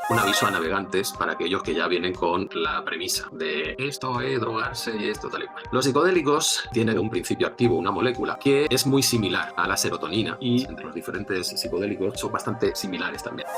Un aviso a navegantes para aquellos que ya vienen con la premisa de esto es drogarse y esto tal y cual. Los psicodélicos tienen un principio activo, una molécula, que es muy similar a la serotonina y entre los diferentes psicodélicos son bastante similares también.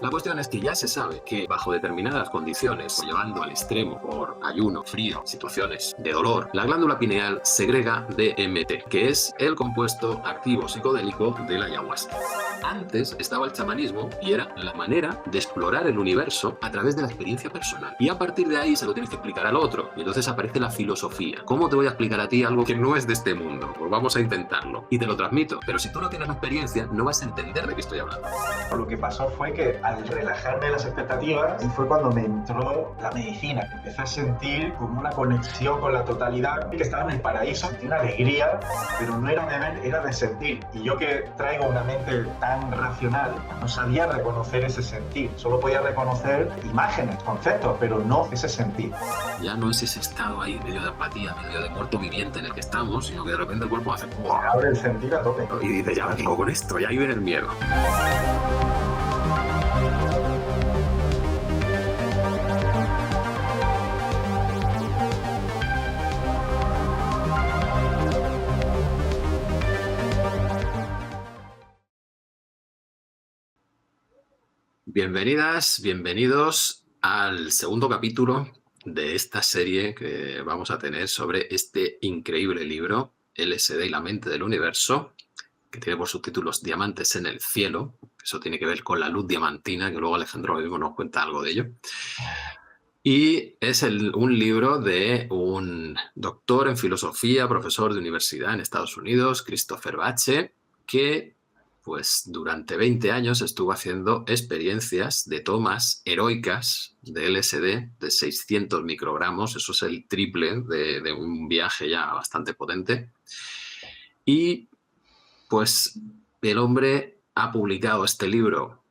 La cuestión es que ya se sabe que bajo determinadas condiciones, o llevando al extremo por ayuno, frío, situaciones de dolor, la glándula pineal segrega DMT, que es el compuesto activo psicodélico de la ayahuasca. Antes estaba el chamanismo y era la manera de explorar el universo a través de la experiencia personal. Y a partir de ahí se lo tienes que explicar al otro. Y entonces aparece la filosofía. ¿Cómo te voy a explicar a ti algo que no es de este mundo? Pues vamos a intentarlo. Y te lo transmito. Pero si tú no tienes la experiencia, no vas a entender de qué estoy hablando. Lo que pasó fue que al relajarme las expectativas fue cuando me entró la medicina. Empecé a sentir como una conexión con la totalidad, que estaba en el paraíso, una alegría, pero no era de ver, era de sentir. Y yo que traigo una mente tan racional, no sabía reconocer ese sentir. Solo podía reconocer imágenes, conceptos, pero no ese sentir. Ya no es ese estado ahí, medio de apatía, medio de muerto viviente en el que estamos, sino que de repente el cuerpo hace ¡buah! Abre el sentir a tope. Y dice, ya vengo con esto, y ahí viene el miedo. Bienvenidas, bienvenidos al segundo capítulo de esta serie que vamos a tener sobre este increíble libro, LSD y la mente del universo, que tiene por subtítulos Diamantes en el cielo. Eso tiene que ver con la luz diamantina, que luego Alejandro mismo nos cuenta algo de ello. Y es un libro de un doctor en filosofía, profesor de universidad en Estados Unidos, Christopher Bache, que pues durante 20 años estuvo haciendo experiencias de tomas heroicas de LSD de 600 microgramos, eso es el triple de un viaje ya bastante potente. Y pues el hombre ha publicado este libro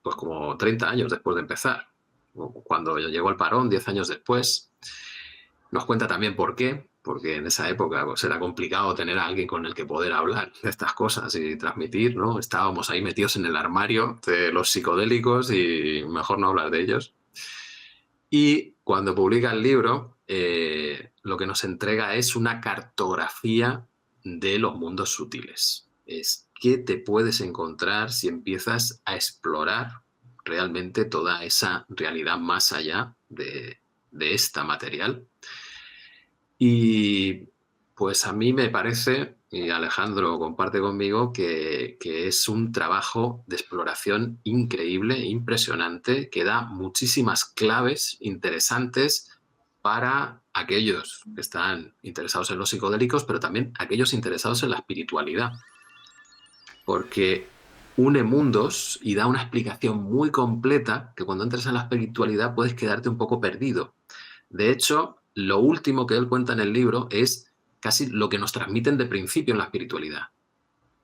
pues como 30 años después de empezar, cuando llegó el parón, 10 años después. Nos cuenta también por qué, porque en esa época pues, era complicado tener a alguien con el que poder hablar de estas cosas y transmitir, ¿no? Estábamos ahí metidos en el armario de los psicodélicos y mejor no hablar de ellos. Y cuando publica el libro, lo que nos entrega es una cartografía de los mundos sutiles. Es qué te puedes encontrar si empiezas a explorar realmente toda esa realidad más allá de esta material. Y pues a mí me parece, y Alejandro comparte conmigo, que es un trabajo de exploración increíble, impresionante, que da muchísimas claves interesantes para aquellos que están interesados en los psicodélicos, pero también aquellos interesados en la espiritualidad. Porque une mundos y da una explicación muy completa que cuando entras en la espiritualidad puedes quedarte un poco perdido. De hecho, lo último que él cuenta en el libro es casi lo que nos transmiten de principio en la espiritualidad.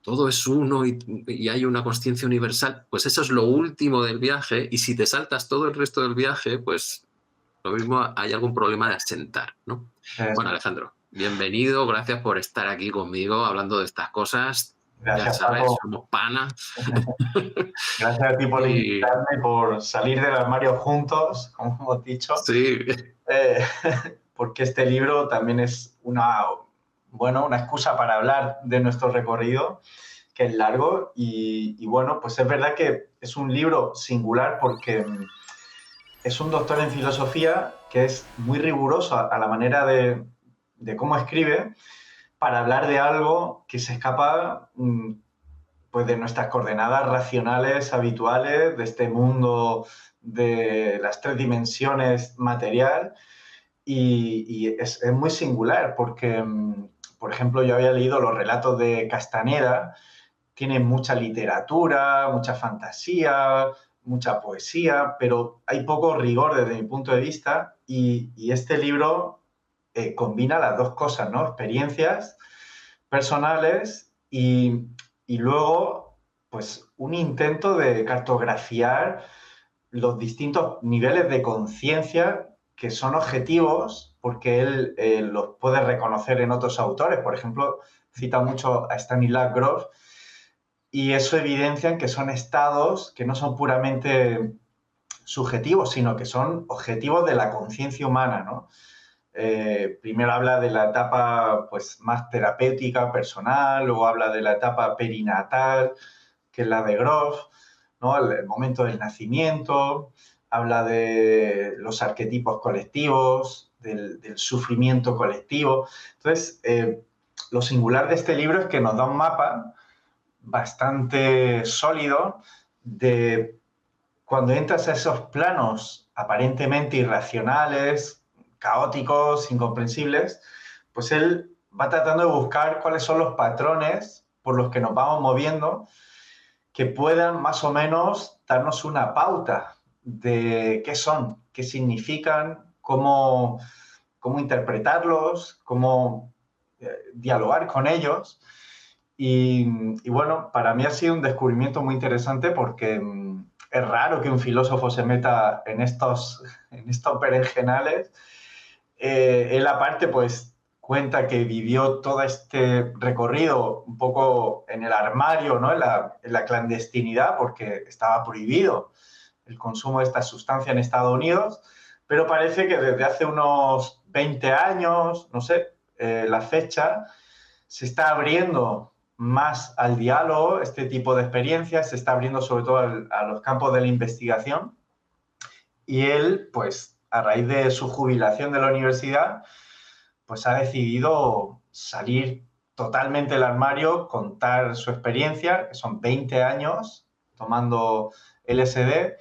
Todo es uno y hay una consciencia universal. Pues eso es lo último del viaje, y si te saltas todo el resto del viaje, pues lo mismo hay algún problema de asentar, ¿no? Bueno, Alejandro, bienvenido, gracias por estar aquí conmigo hablando de estas cosas. Gracias, Ya sabes, Paco. somos panas. Gracias a ti por Y invitarme, por salir del armario juntos, como hemos dicho. sí, Eh, porque este libro también es una excusa para hablar de nuestro recorrido, que es largo. Y bueno, pues es verdad que es un libro singular porque es un doctor en filosofía que es muy riguroso a la manera de cómo escribe para hablar de algo que se escapa pues de nuestras coordenadas racionales habituales, de este mundo de las tres dimensiones material. Y es muy singular porque, por ejemplo, yo había leído los relatos de Castaneda, tienen mucha literatura, mucha fantasía, mucha poesía, pero hay poco rigor desde mi punto de vista, y este libro combina las dos cosas, ¿no? Experiencias personales y luego pues un intento de cartografiar los distintos niveles de conciencia que son objetivos porque él los puede reconocer en otros autores. Por ejemplo, cita mucho a Stanislav Grof y eso evidencia que son estados que no son puramente subjetivos, sino que son objetivos de la conciencia humana, ¿no? Primero habla de la etapa pues, más terapéutica, personal, luego habla de la etapa perinatal, que es la de Groff, ¿no? El momento del nacimiento, habla de los arquetipos colectivos, del sufrimiento colectivo. Entonces, lo singular de este libro es que nos da un mapa bastante sólido de cuando entras a esos planos aparentemente irracionales, caóticos, incomprensibles, pues él va tratando de buscar cuáles son los patrones por los que nos vamos moviendo que puedan más o menos darnos una pauta de qué son, qué significan, cómo interpretarlos, cómo dialogar con ellos. Y bueno, para mí ha sido un descubrimiento muy interesante porque es raro que un filósofo se meta en estos berenjenales. Él aparte, pues, cuenta que vivió todo este recorrido un poco en el armario, ¿no? En la clandestinidad, porque estaba prohibido el consumo de esta sustancia en Estados Unidos, pero parece que desde hace unos 20 años, no sé, la fecha, se está abriendo más al diálogo, este tipo de experiencias, se está abriendo sobre todo a los campos de la investigación. Y él, pues, a raíz de su jubilación de la universidad, pues ha decidido salir totalmente del armario, contar su experiencia, que son 20 años tomando LSD,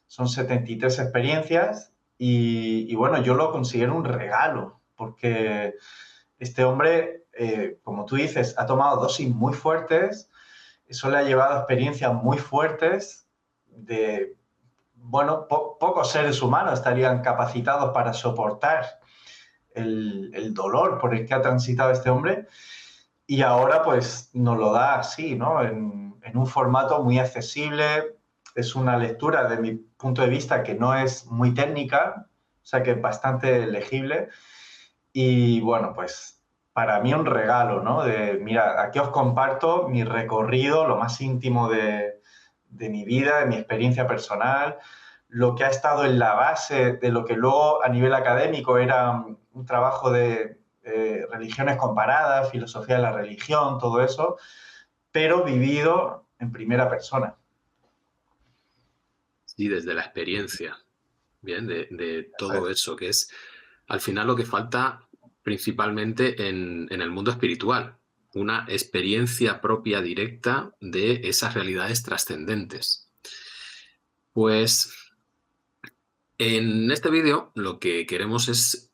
son 73 experiencias y bueno, yo lo considero un regalo, porque este hombre, como tú dices, ha tomado dosis muy fuertes, eso le ha llevado a experiencias muy fuertes de, bueno, pocos seres humanos estarían capacitados para soportar el dolor por el que ha transitado este hombre y ahora pues nos lo da así, ¿no? En un formato muy accesible, es una lectura de mi punto de vista que no es muy técnica, o sea que es bastante legible y bueno, pues para mí un regalo, ¿no? De, mira, aquí os comparto mi recorrido, lo más íntimo de mi vida, de mi experiencia personal, lo que ha estado en la base de lo que luego a nivel académico era un trabajo de religiones comparadas, filosofía de la religión, todo eso, pero vivido en primera persona. Sí, desde la experiencia, bien, de Eso todo es. eso, que es al final lo que falta principalmente en el mundo espiritual, una experiencia propia directa de esas realidades trascendentes. Pues en este vídeo lo que queremos es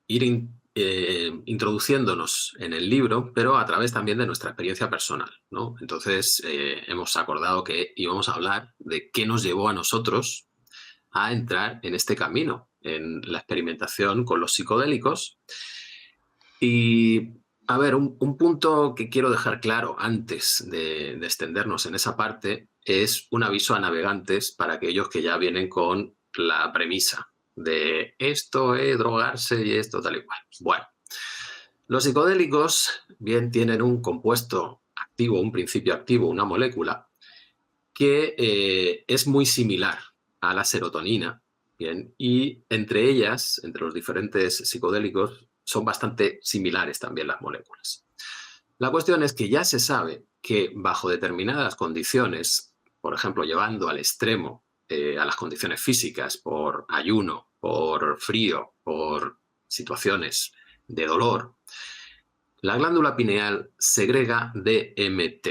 ir introduciéndonos en el libro, pero a través también de nuestra experiencia personal, ¿no? Entonces hemos acordado que íbamos a hablar de qué nos llevó a nosotros a entrar en este camino, en la experimentación con los psicodélicos. Y, a ver, un punto que quiero dejar claro antes de extendernos en esa parte es un aviso a navegantes para aquellos que ya vienen con la premisa de esto es drogarse y esto tal y cual. Bueno, los psicodélicos bien tienen un compuesto activo, un principio activo, una molécula que es muy similar a la serotonina, bien, y entre ellas, entre los diferentes psicodélicos, son bastante similares también las moléculas. La cuestión es que ya se sabe que bajo determinadas condiciones, por ejemplo, llevando al extremo a las condiciones físicas, por ayuno, por frío, por situaciones de dolor, la glándula pineal segrega DMT,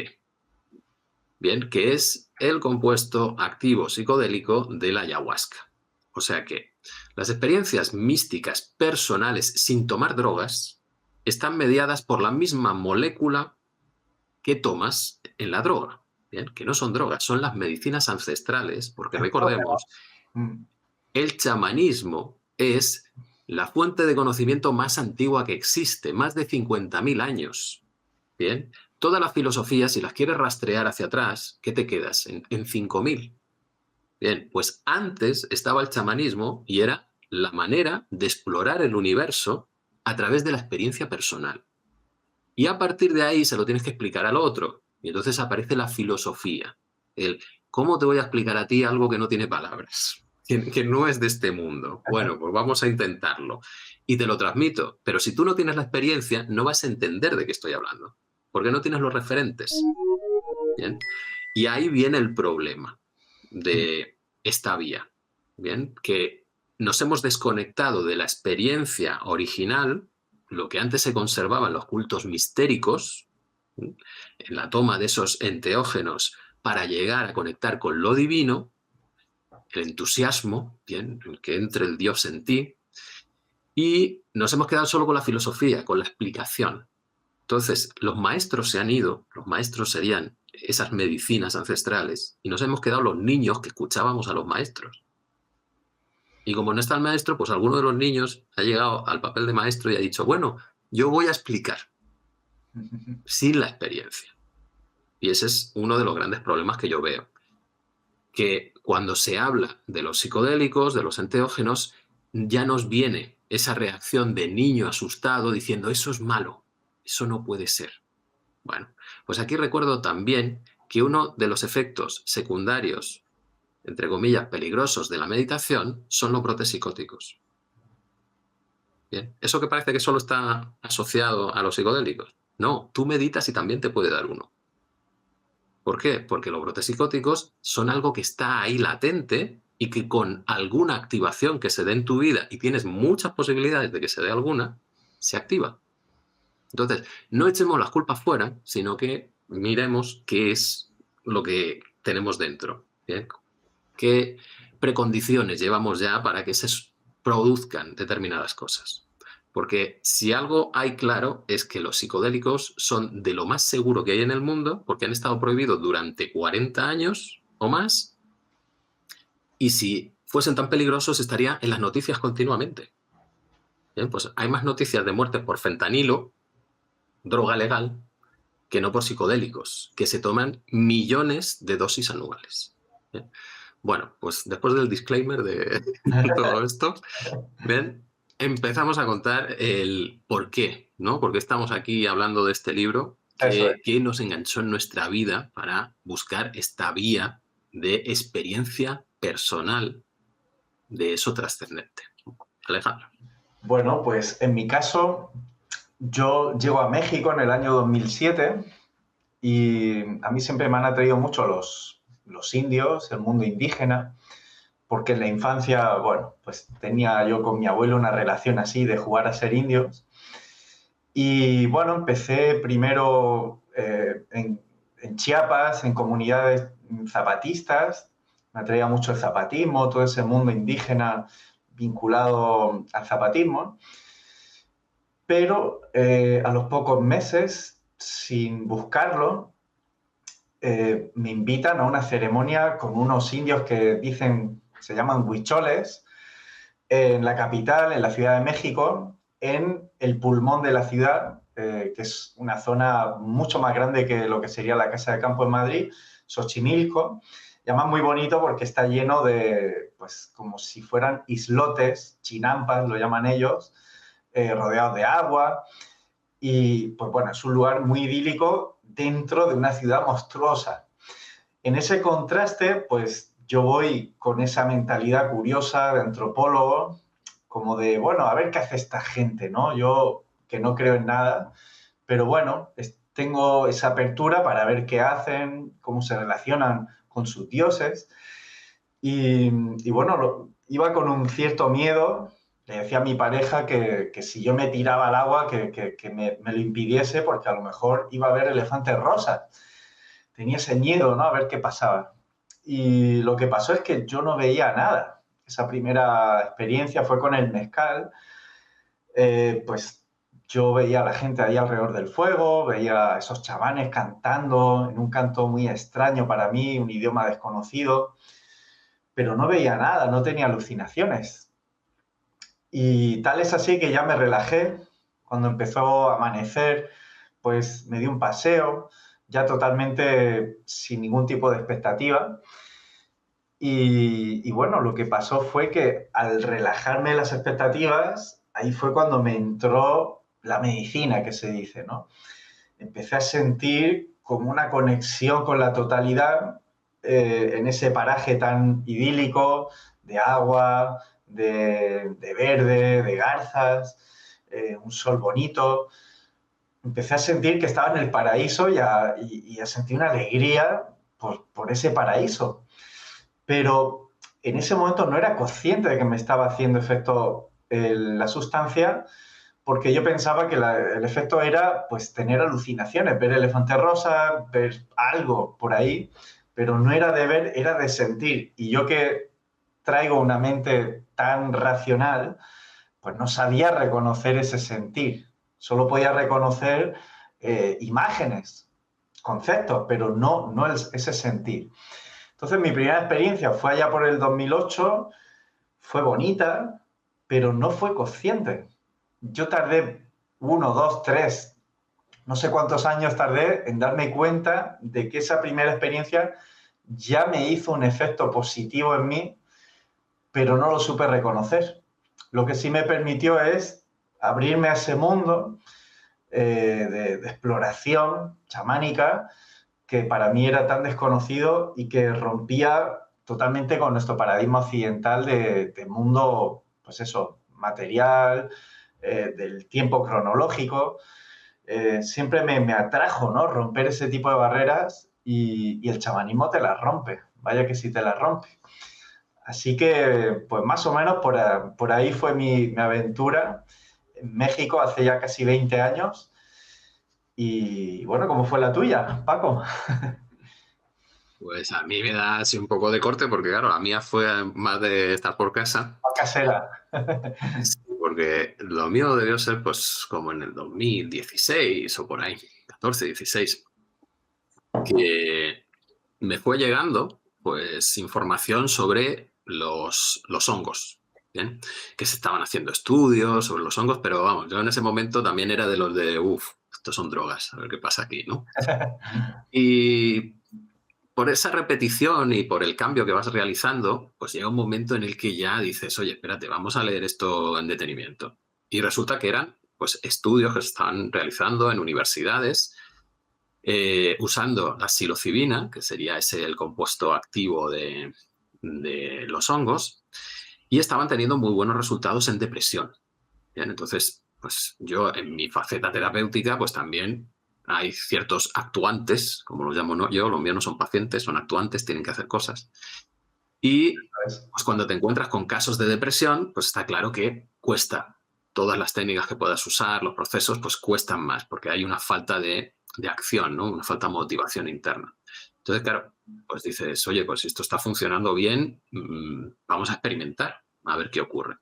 bien, que es el compuesto activo psicodélico de la ayahuasca. O sea que las experiencias místicas personales sin tomar drogas están mediadas por la misma molécula que tomas en la droga. Bien, que no son drogas, son las medicinas ancestrales, porque recordemos, Mm. el chamanismo es la fuente de conocimiento más antigua que existe, más de 50.000 años. Bien, todas las filosofías, si las quieres rastrear hacia atrás, ¿qué te quedas? En 5.000. Bien, pues antes estaba el chamanismo y era la manera de explorar el universo a través de la experiencia personal. Y a partir de ahí se lo tienes que explicar al otro. Y entonces aparece la filosofía. El, ¿cómo te voy a explicar a ti algo que no tiene palabras? que no es de este mundo. Bueno, pues vamos a intentarlo. Y te lo transmito. Pero si tú no tienes la experiencia, no vas a entender de qué estoy hablando. Porque no tienes los referentes. ¿Bien? Y ahí viene el problema de esta vía. ¿Bien? Que nos hemos desconectado de la experiencia original, lo que antes se conservaba en los cultos mistéricos, ¿sí? En la toma de esos enteógenos para llegar a conectar con lo divino, el entusiasmo, ¿bien? El que entre el Dios en ti, y nos hemos quedado solo con la filosofía, con la explicación. Entonces, los maestros se han ido, los maestros serían esas medicinas ancestrales, y nos hemos quedado los niños que escuchábamos a los maestros. Y como no está el maestro, pues alguno de los niños ha llegado al papel de maestro y ha dicho, bueno, yo voy a explicar, sin la experiencia. Y ese es uno de los grandes problemas que yo veo. Que cuando se habla de los psicodélicos, de los enteógenos, ya nos viene esa reacción de niño asustado diciendo, eso es malo, eso no puede ser. Bueno, pues aquí recuerdo también que uno de los efectos secundarios, entre comillas, peligrosos de la meditación son los brotes psicóticos. Bien, eso que parece que solo está asociado a los psicodélicos. No, tú meditas y también te puede dar uno. ¿Por qué? Porque los brotes psicóticos son algo que está ahí latente y que con alguna activación que se dé en tu vida, y tienes muchas posibilidades de que se dé alguna, se activa. Entonces, no echemos las culpas fuera, sino que miremos qué es lo que tenemos dentro. ¿Bien? ¿Qué precondiciones llevamos ya para que se produzcan determinadas cosas? Porque si algo hay claro es que los psicodélicos son de lo más seguro que hay en el mundo, porque han estado prohibidos durante 40 años o más, y si fuesen tan peligrosos estaría en las noticias continuamente. Bien, pues hay más noticias de muertes por fentanilo, droga legal, que no por psicodélicos, que se toman millones de dosis anuales. Bien. Bueno, pues después del disclaimer de todo esto, ¿ven? Empezamos a contar el por qué, ¿no? ¿Por qué estamos aquí hablando de este libro? Eso es. ¿Qué nos enganchó en nuestra vida para buscar esta vía de experiencia personal de eso trascendente? Alejandro. Bueno, pues en mi caso, yo llego a México en el año 2007 y a mí siempre me han atraído mucho los indios, el mundo indígena, porque en la infancia, bueno, pues tenía yo con mi abuelo una relación así de jugar a ser indios. Y bueno, empecé primero en Chiapas, en comunidades zapatistas. Me atraía mucho el zapatismo, todo ese mundo indígena vinculado al zapatismo. Pero a los pocos meses, sin buscarlo, me invitan a una ceremonia con unos indios que dicen, se llaman huicholes, en la capital, en la Ciudad de México, en el pulmón de la ciudad, que es una zona mucho más grande que lo que sería la Casa de Campo en Madrid, Xochimilco. Y además muy bonito porque está lleno de, pues como si fueran islotes, chinampas lo llaman ellos, rodeados de agua. Y pues bueno, es un lugar muy idílico dentro de una ciudad monstruosa. En ese contraste, pues yo voy con esa mentalidad curiosa de antropólogo, como de, bueno, a ver qué hace esta gente, ¿no? Yo que no creo en nada, pero bueno, tengo esa apertura para ver qué hacen, cómo se relacionan con sus dioses. Y bueno, iba con un cierto miedo. Le decía a mi pareja que si yo me tiraba al agua, que me lo impidiese, porque a lo mejor iba a ver elefantes rosas. Tenía ese miedo, ¿no? A ver qué pasaba. Y lo que pasó es que yo no veía nada. Esa primera experiencia fue con el mezcal. Pues yo veía a la gente ahí alrededor del fuego, veía a esos chamanes cantando en un canto muy extraño para mí, un idioma desconocido, pero no veía nada, no tenía alucinaciones. Y tal es así que ya me relajé. Cuando empezó a amanecer, pues me di un paseo, ya totalmente sin ningún tipo de expectativa. Y bueno, lo que pasó fue que al relajarme las expectativas, ahí fue cuando me entró la medicina, que se dice, ¿no? Empecé a sentir como una conexión con la totalidad en ese paraje tan idílico de agua, de verde, de garzas, un sol bonito. Empecé a sentir que estaba en el paraíso y a sentir una alegría por ese paraíso. Pero en ese momento no era consciente de que me estaba haciendo efecto la sustancia, porque yo pensaba que el efecto era pues tener alucinaciones, ver elefantes rosas, ver algo por ahí, pero no era de ver, era de sentir. Y yo que traigo una mente tan racional, pues no sabía reconocer ese sentir. Solo podía reconocer imágenes, conceptos, pero no ese sentir. Entonces mi primera experiencia fue allá por el 2008, fue bonita, pero no fue consciente. Yo tardé 1, 2, 3, no sé cuántos años tardé en darme cuenta de que esa primera experiencia ya me hizo un efecto positivo en mí, pero no lo supe reconocer. Lo que sí me permitió es abrirme a ese mundo de exploración chamánica que para mí era tan desconocido y que rompía totalmente con nuestro paradigma occidental de mundo, pues eso, material, del tiempo cronológico. Siempre me atrajo, ¿no? Romper ese tipo de barreras y el chamanismo te las rompe. Vaya que sí te las rompe. Así que, pues más o menos por ahí fue mi aventura en México hace ya casi 20 años. Y bueno, ¿cómo fue la tuya, Paco? Pues a mí me da así un poco de corte porque, claro, la mía fue más de estar por casa. Casera. Sí, porque lo mío debió ser pues como en el 2016 o por ahí, 14, 16, que me fue llegando pues información sobre los hongos, ¿bien? Que se estaban haciendo estudios sobre los hongos, pero vamos, yo en ese momento también era de los de, uff, estos son drogas, a ver qué pasa aquí, ¿no? Y por esa repetición y por el cambio que vas realizando, pues llega un momento en el que ya dices, oye, espérate, vamos a leer esto en detenimiento. Y resulta que eran pues estudios que se estaban realizando en universidades usando la psilocibina, que sería ese el compuesto activo de los hongos, y estaban teniendo muy buenos resultados en depresión. Bien, entonces, pues yo en mi faceta terapéutica, pues también hay ciertos actuantes, como los llamo yo, los míos no son pacientes, son actuantes, tienen que hacer cosas. Y pues cuando te encuentras con casos de depresión, pues está claro que cuesta. Todas las técnicas que puedas usar, los procesos, pues cuestan más, porque hay una falta de acción, ¿no? Una falta de motivación interna. Entonces, claro, pues dices, oye, pues si esto está funcionando bien, vamos a experimentar, a ver qué ocurre.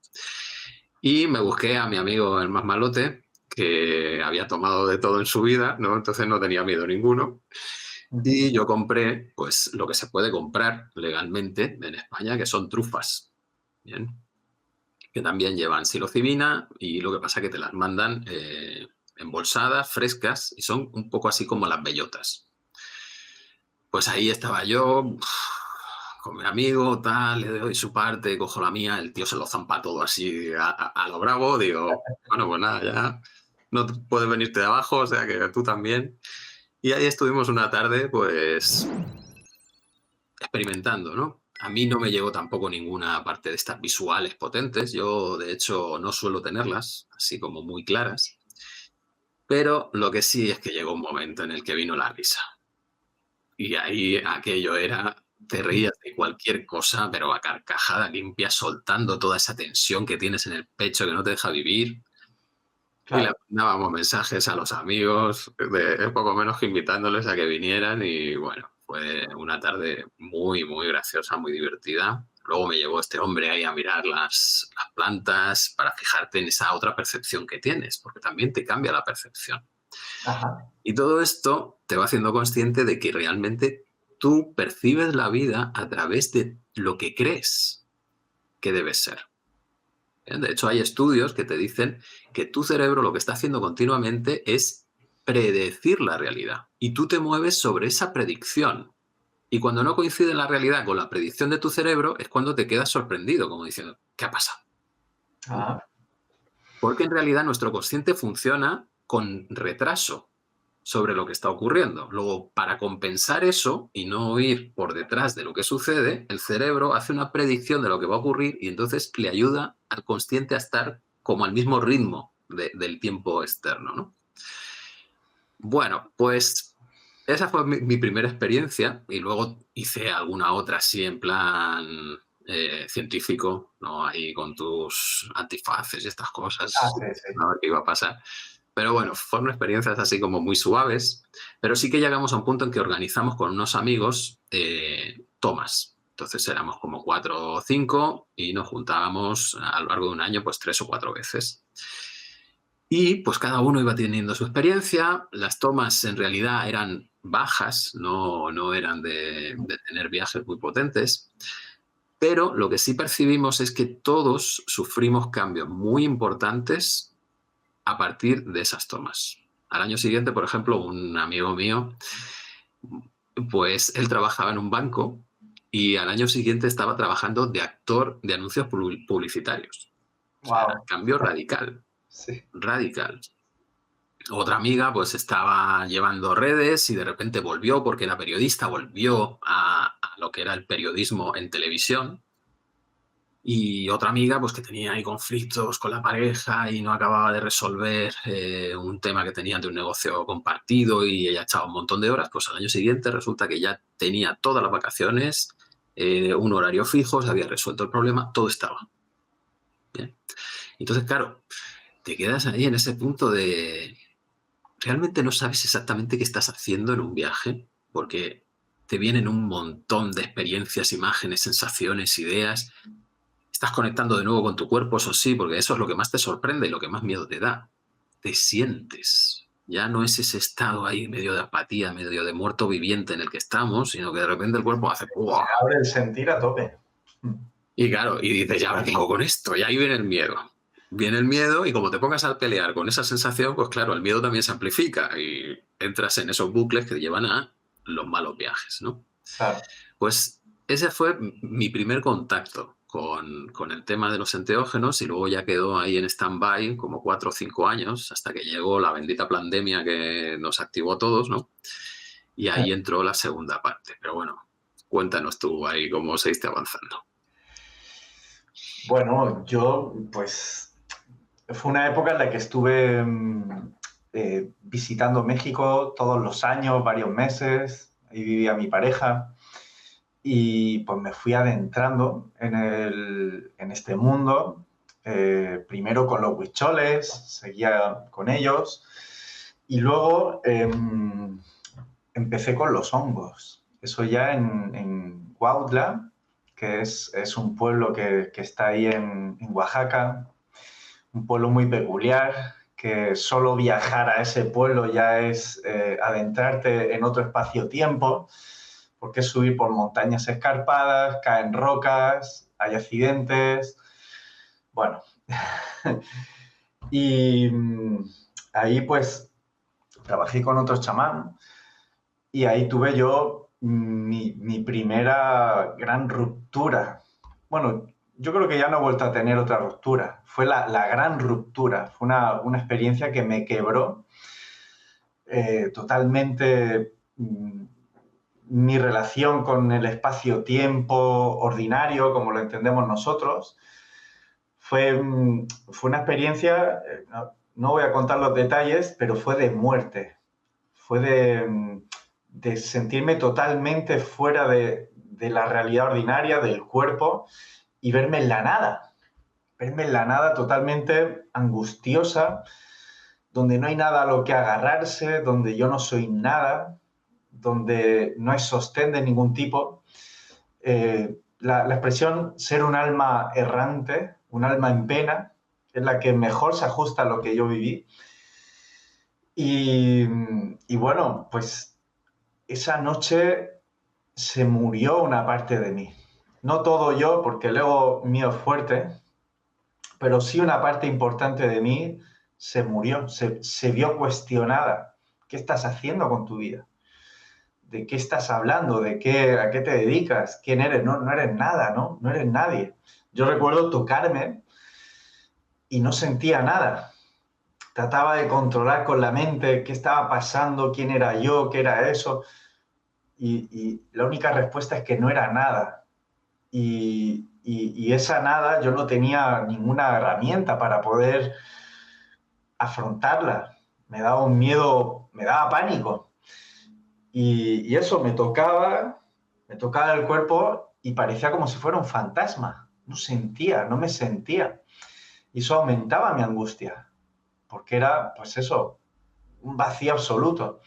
Y me busqué a mi amigo el más malote, que había tomado de todo en su vida, ¿no? Entonces no tenía miedo ninguno. Y yo compré, pues, lo que se puede comprar legalmente en España, que son trufas, ¿bien? Que también llevan psilocibina y lo que pasa es que te las mandan embolsadas, frescas, y son un poco así como las bellotas. Pues ahí estaba yo, con mi amigo, tal, le doy su parte, cojo la mía, el tío se lo zampa todo así a lo bravo, digo, bueno, pues nada, ya no puedes venirte de abajo, o sea que tú también. Y ahí estuvimos una tarde, pues, experimentando, ¿no? A mí no me llegó tampoco ninguna parte de estas visuales potentes, yo de hecho no suelo tenerlas, así como muy claras, pero lo que sí es que llegó un momento en el que vino la risa. Y ahí aquello era, te reías de cualquier cosa, pero a carcajada limpia, soltando toda esa tensión que tienes en el pecho que no te deja vivir. Y le Claro. mandábamos mensajes a los amigos, poco menos que invitándoles a que vinieran y bueno, fue una tarde muy, muy graciosa, muy divertida. Luego me llevó este hombre ahí a mirar las plantas para fijarte en esa otra percepción que tienes, porque también te cambia la percepción. Ajá. Y todo esto te va haciendo consciente de que realmente tú percibes la vida a través de lo que crees que debe ser. De hecho, hay estudios que te dicen que tu cerebro lo que está haciendo continuamente es predecir la realidad y tú te mueves sobre esa predicción. Y cuando no coincide la realidad con la predicción de tu cerebro es cuando te quedas sorprendido, como diciendo, ¿qué ha pasado? Ah, Porque en realidad nuestro consciente funciona con retraso. O sobre lo que está ocurriendo. Luego, para compensar eso y no ir por detrás de lo que sucede, el cerebro hace una predicción de lo que va a ocurrir y entonces le ayuda al consciente a estar como al mismo ritmo del tiempo externo, ¿no? Bueno, pues esa fue mi primera experiencia y luego hice alguna otra así en plan científico, ¿no? Ahí con tus antifaces y estas Ah, cosas, sí, sí. a ver qué iba a pasar. Pero bueno, fueron experiencias así como muy suaves, pero sí que llegamos a un punto en que organizamos con unos amigos tomas. Entonces éramos como 4 o 5 y nos juntábamos a lo largo de un año pues 3 o 4 veces. Y pues cada uno iba teniendo su experiencia. Las tomas en realidad eran bajas, no eran de tener viajes muy potentes. Pero lo que sí percibimos es que todos sufrimos cambios muy importantes a partir de esas tomas. Al año siguiente, por ejemplo, un amigo mío, pues él trabajaba en un banco y al año siguiente estaba trabajando de actor de anuncios publicitarios. O sea, Wow. cambio radical, Sí. radical. Otra amiga pues estaba llevando redes y de repente volvió, porque era periodista, volvió a lo que era el periodismo en televisión. Y otra amiga pues que tenía ahí conflictos con la pareja y no acababa de resolver un tema que tenían de un negocio compartido y ella echaba un montón de horas, pues al año siguiente resulta que ya tenía todas las vacaciones, un horario fijo, se había resuelto el problema, todo estaba bien. Entonces, claro, te quedas ahí en ese punto de realmente no sabes exactamente qué estás haciendo en un viaje, porque te vienen un montón de experiencias, imágenes, sensaciones, ideas. Estás conectando de nuevo con tu cuerpo, eso sí, porque eso es lo que más te sorprende y lo que más miedo te da. Te sientes. Ya no es ese estado ahí medio de apatía, medio de muerto viviente en el que estamos, sino que de repente el cuerpo hace ¡buah! Se abre el sentir a tope. Y claro, y dices, ya, ¿qué hago con esto? Y ahí viene el miedo. Viene el miedo y como te pongas a pelear con esa sensación, pues claro, el miedo también se amplifica y entras en esos bucles que te llevan a los malos viajes, ¿no? Claro. Pues ese fue mi primer contacto con el tema de los enteógenos y luego ya quedó ahí en stand-by como 4 o 5 años hasta que llegó la bendita pandemia que nos activó a todos, ¿no? Y ahí entró la segunda parte. Pero bueno, cuéntanos tú ahí cómo seguiste avanzando. Bueno, yo, pues, fue una época en la que estuve visitando México todos los años, varios meses. Ahí vivía mi pareja. Y pues me fui adentrando en este mundo, primero con los huicholes, seguía con ellos, y luego empecé con los hongos. Eso ya en Cuautla, que es un pueblo que está ahí en Oaxaca, un pueblo muy peculiar, que solo viajar a ese pueblo ya es adentrarte en otro espacio-tiempo, porque es subir por montañas escarpadas, caen rocas, hay accidentes. Bueno, y ahí pues trabajé con otro chamán y ahí tuve yo mi primera gran ruptura. Bueno, yo creo que ya no he vuelto a tener otra ruptura. Fue la gran ruptura. Fue una experiencia que me quebró totalmente mi relación con el espacio-tiempo ordinario, como lo entendemos nosotros. Fue una experiencia, no voy a contar los detalles, pero fue de muerte. Fue de sentirme totalmente fuera de la realidad ordinaria, del cuerpo, y verme en la nada. Verme en la nada totalmente angustiosa, donde no hay nada a lo que agarrarse, donde yo no soy nada, donde no hay sostén de ningún tipo. La expresión ser un alma errante, un alma en pena, es la que mejor se ajusta a lo que yo viví. Y bueno, pues esa noche se murió una parte de mí. No todo yo, porque el ego mío es fuerte, pero sí una parte importante de mí se murió, se vio cuestionada. ¿Qué estás haciendo con tu vida? ¿De qué estás hablando? ¿A qué te dedicas? ¿Quién eres? No eres nada, ¿no? No eres nadie. Yo recuerdo tocarme y no sentía nada. trataba de controlar con la mente qué estaba pasando, quién era yo, qué era eso. Y la única respuesta es que no era nada. Y esa nada yo no tenía ninguna herramienta para poder afrontarla. Me daba un miedo, me daba pánico. Y eso me tocaba el cuerpo y parecía como si fuera un fantasma. No sentía, no me sentía. Y eso aumentaba mi angustia, porque era, pues eso, un vacío absoluto.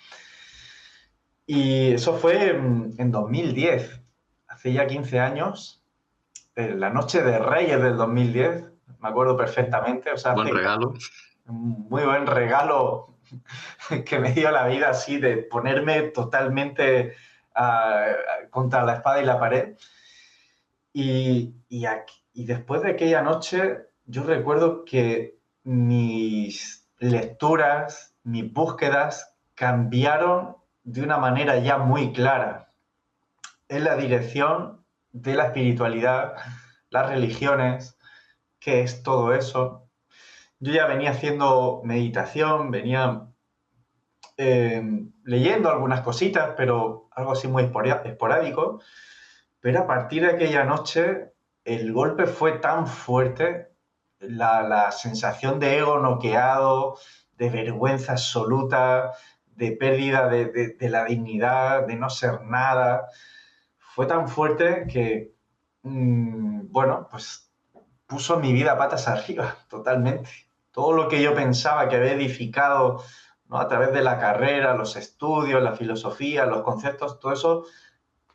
Y eso fue en 2010, hace ya 15 años, la noche de Reyes del 2010, me acuerdo perfectamente, o sea, Buen hace regalo. un muy buen regalo que me dio la vida así, de ponerme totalmente contra la espada y la pared. Y después de aquella noche, yo recuerdo que mis lecturas, mis búsquedas cambiaron de una manera ya muy clara en la dirección de la espiritualidad, las religiones, qué es todo eso. Yo ya venía haciendo meditación, venía leyendo algunas cositas, pero algo así muy esporádico. Pero a partir de aquella noche, el golpe fue tan fuerte, la sensación de ego noqueado, de vergüenza absoluta, de pérdida de la dignidad, de no ser nada, fue tan fuerte que, bueno, pues puso mi vida patas arriba, totalmente. Todo lo que yo pensaba que había edificado, ¿no?, a través de la carrera, los estudios, la filosofía, los conceptos, todo eso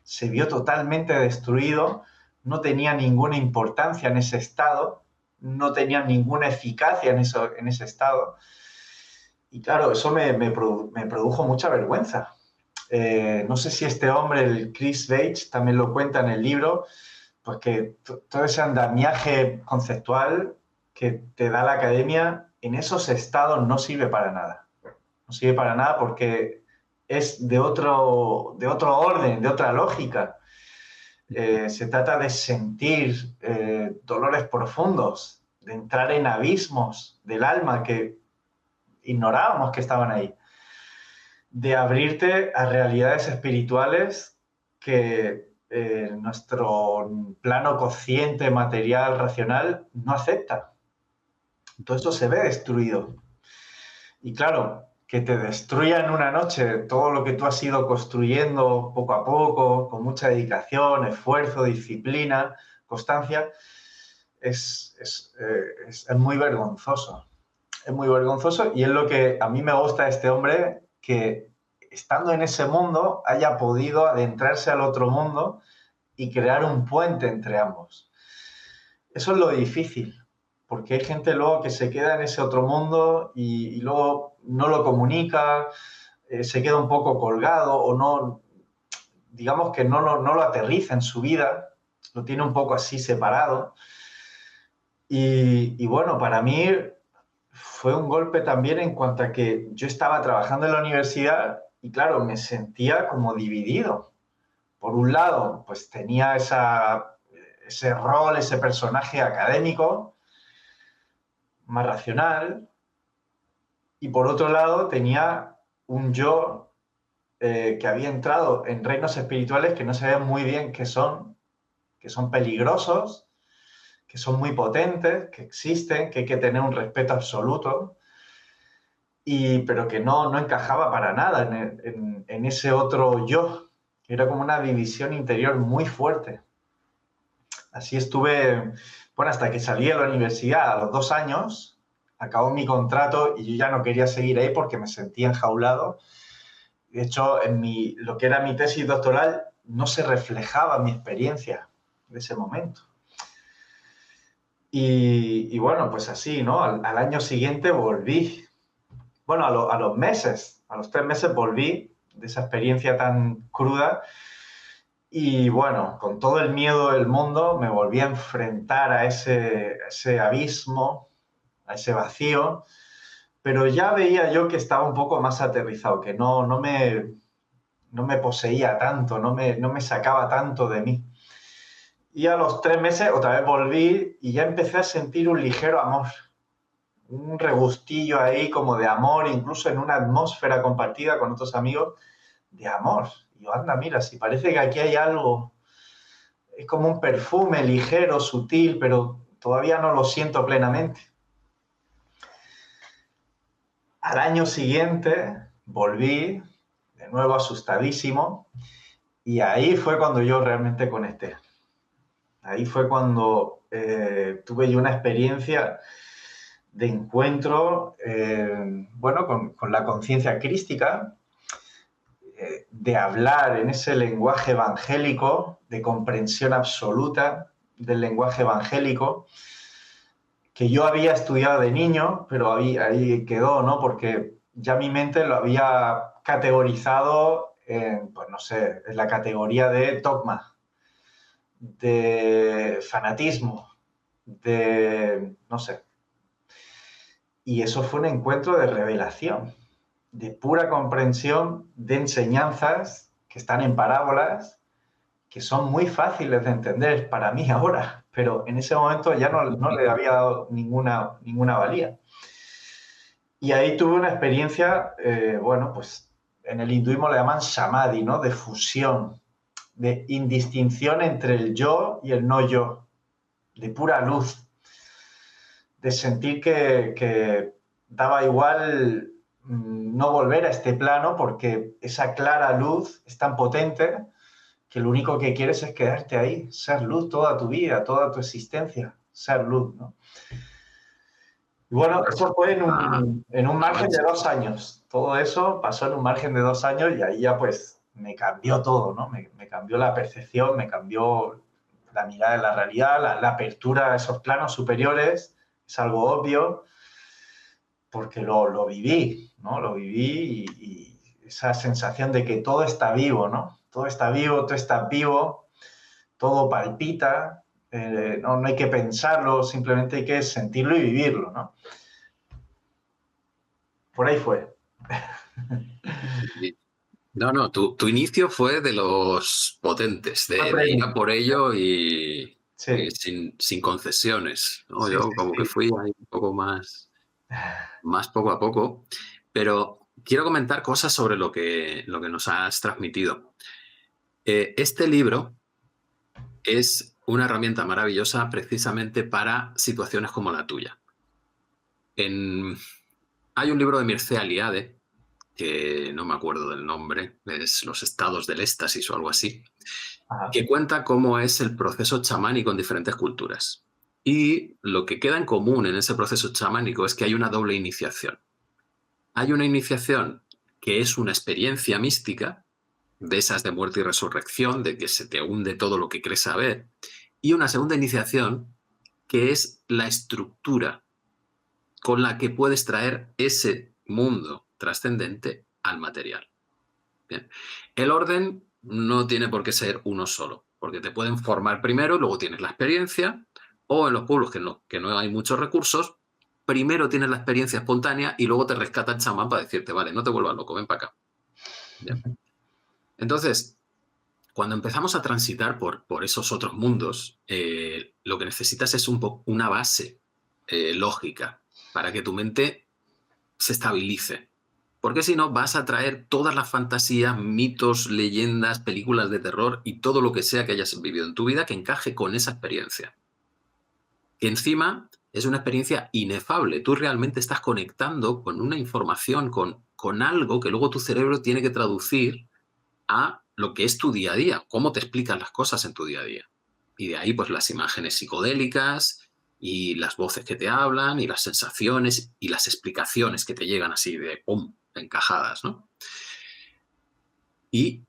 se vio totalmente destruido, no tenía ninguna importancia en ese estado, no tenía ninguna eficacia en ese estado. Y claro, eso me produjo mucha vergüenza. No sé si este hombre, el Chris Bates, también lo cuenta en el libro, pues que todo ese andamiaje conceptual que te da la academia en esos estados no sirve para nada. No sirve para nada porque es de otro orden, de otra lógica. Se trata de sentir dolores profundos, de entrar en abismos del alma que ignorábamos que estaban ahí, de abrirte a realidades espirituales que nuestro plano consciente, material, racional no acepta. Todo eso se ve destruido. Y claro, que te destruya en una noche todo lo que tú has ido construyendo poco a poco, con mucha dedicación, esfuerzo, disciplina, constancia, es muy vergonzoso. Es muy vergonzoso y es lo que a mí me gusta de este hombre, que estando en ese mundo haya podido adentrarse al otro mundo y crear un puente entre ambos. Eso es lo difícil, porque hay gente luego que se queda en ese otro mundo y luego no lo comunica, se queda un poco colgado o no, digamos que no lo aterriza en su vida, lo tiene un poco así separado. Y bueno, para mí fue un golpe también en cuanto a que yo estaba trabajando en la universidad y claro, me sentía como dividido. Por un lado, pues tenía ese rol, ese personaje académico, más racional, y por otro lado tenía un yo que había entrado en reinos espirituales que no sabía muy bien qué son, que son peligrosos, que son muy potentes, que existen, que hay que tener un respeto absoluto, pero que no encajaba para nada en ese otro yo, que era como una división interior muy fuerte. Así estuve, bueno, hasta que salí de la universidad a los 2 años, acabó mi contrato y yo ya no quería seguir ahí porque me sentía enjaulado. De hecho, lo que era mi tesis doctoral no se reflejaba mi experiencia de ese momento. Y bueno, pues así, ¿no? Al año siguiente volví. Bueno, a los meses, a los 3 meses volví de esa experiencia tan cruda. Y bueno, con todo el miedo del mundo me volví a enfrentar a ese abismo, a ese vacío, pero ya veía yo que estaba un poco más aterrizado, que no me poseía tanto, no me sacaba tanto de mí. Y a los 3 meses otra vez volví y ya empecé a sentir un ligero amor. un regustillo ahí como de amor, incluso en una atmósfera compartida con otros amigos, de amor. Y yo, anda, mira, si parece que aquí hay algo, es como un perfume ligero, sutil, pero todavía no lo siento plenamente. Al año siguiente volví, de nuevo asustadísimo, y ahí fue cuando yo realmente conecté. Ahí fue cuando tuve yo una experiencia de encuentro, bueno, con la conciencia crística, de hablar en ese lenguaje evangélico, de comprensión absoluta del lenguaje evangélico, que yo había estudiado de niño, pero ahí quedó, ¿no? Porque ya mi mente lo había categorizado en, pues no sé, en la categoría de dogma, de fanatismo, de, no sé. Y eso fue un encuentro de revelación, de pura comprensión de enseñanzas que están en parábolas, que son muy fáciles de entender para mí ahora, pero en ese momento ya no le había dado ninguna valía. Y ahí tuve una experiencia, bueno, pues en el hinduismo le llaman samadhi, ¿no? De fusión, de indistinción entre el yo y el no yo, de pura luz, de sentir que daba igual no volver a este plano porque esa clara luz es tan potente que lo único que quieres es quedarte ahí, ser luz toda tu vida, toda tu existencia, ser luz, ¿no? Y bueno, eso fue en un margen de 2 años. Todo eso pasó en un margen de 2 años y ahí ya pues me cambió todo, ¿no? Me cambió la percepción, me cambió la mirada de la realidad, la apertura a esos planos superiores. Es algo obvio porque lo viví, ¿no? Lo viví y esa sensación de que todo está vivo, ¿no? Todo está vivo, todo está vivo, todo palpita, no hay que pensarlo, simplemente hay que sentirlo y vivirlo, ¿no? Por ahí fue. No, no, tu inicio fue de los potentes, de ir a por ello y Sí, sin concesiones, ¿no? sí, Yo como que sí, fui ahí un poco más poco a poco, pero quiero comentar cosas sobre lo que nos has transmitido. Este libro es una herramienta maravillosa precisamente para situaciones como la tuya. Hay un libro de Mircea Eliade, que no me acuerdo del nombre, es Los estados del éxtasis o algo así, ajá, que cuenta cómo es el proceso chamánico en diferentes culturas. Y lo que queda en común en ese proceso chamánico es que hay una doble iniciación. Hay una iniciación que es una experiencia mística, de esas de muerte y resurrección, de que se te hunde todo lo que crees saber, y una segunda iniciación que es la estructura con la que puedes traer ese mundo trascendente al material. Bien. El orden no tiene por qué ser uno solo, porque te pueden formar primero, luego tienes la experiencia, o en los pueblos que no hay muchos recursos, primero tienes la experiencia espontánea y luego te rescata el chamán para decirte, vale, no te vuelvas loco, ven para acá. Bien. Entonces, cuando empezamos a transitar por esos otros mundos, lo que necesitas es una base lógica para que tu mente se estabilice. Porque si no, vas a traer todas las fantasías, mitos, leyendas, películas de terror y todo lo que sea que hayas vivido en tu vida que encaje con esa experiencia. Que encima es una experiencia inefable. Tú realmente estás conectando con una información, con algo que luego tu cerebro tiene que traducir a lo que es tu día a día, cómo te explicas las cosas en tu día a día. Y de ahí, pues las imágenes psicodélicas y las voces que te hablan y las sensaciones y las explicaciones que te llegan así de pum, encajadas, ¿no? Y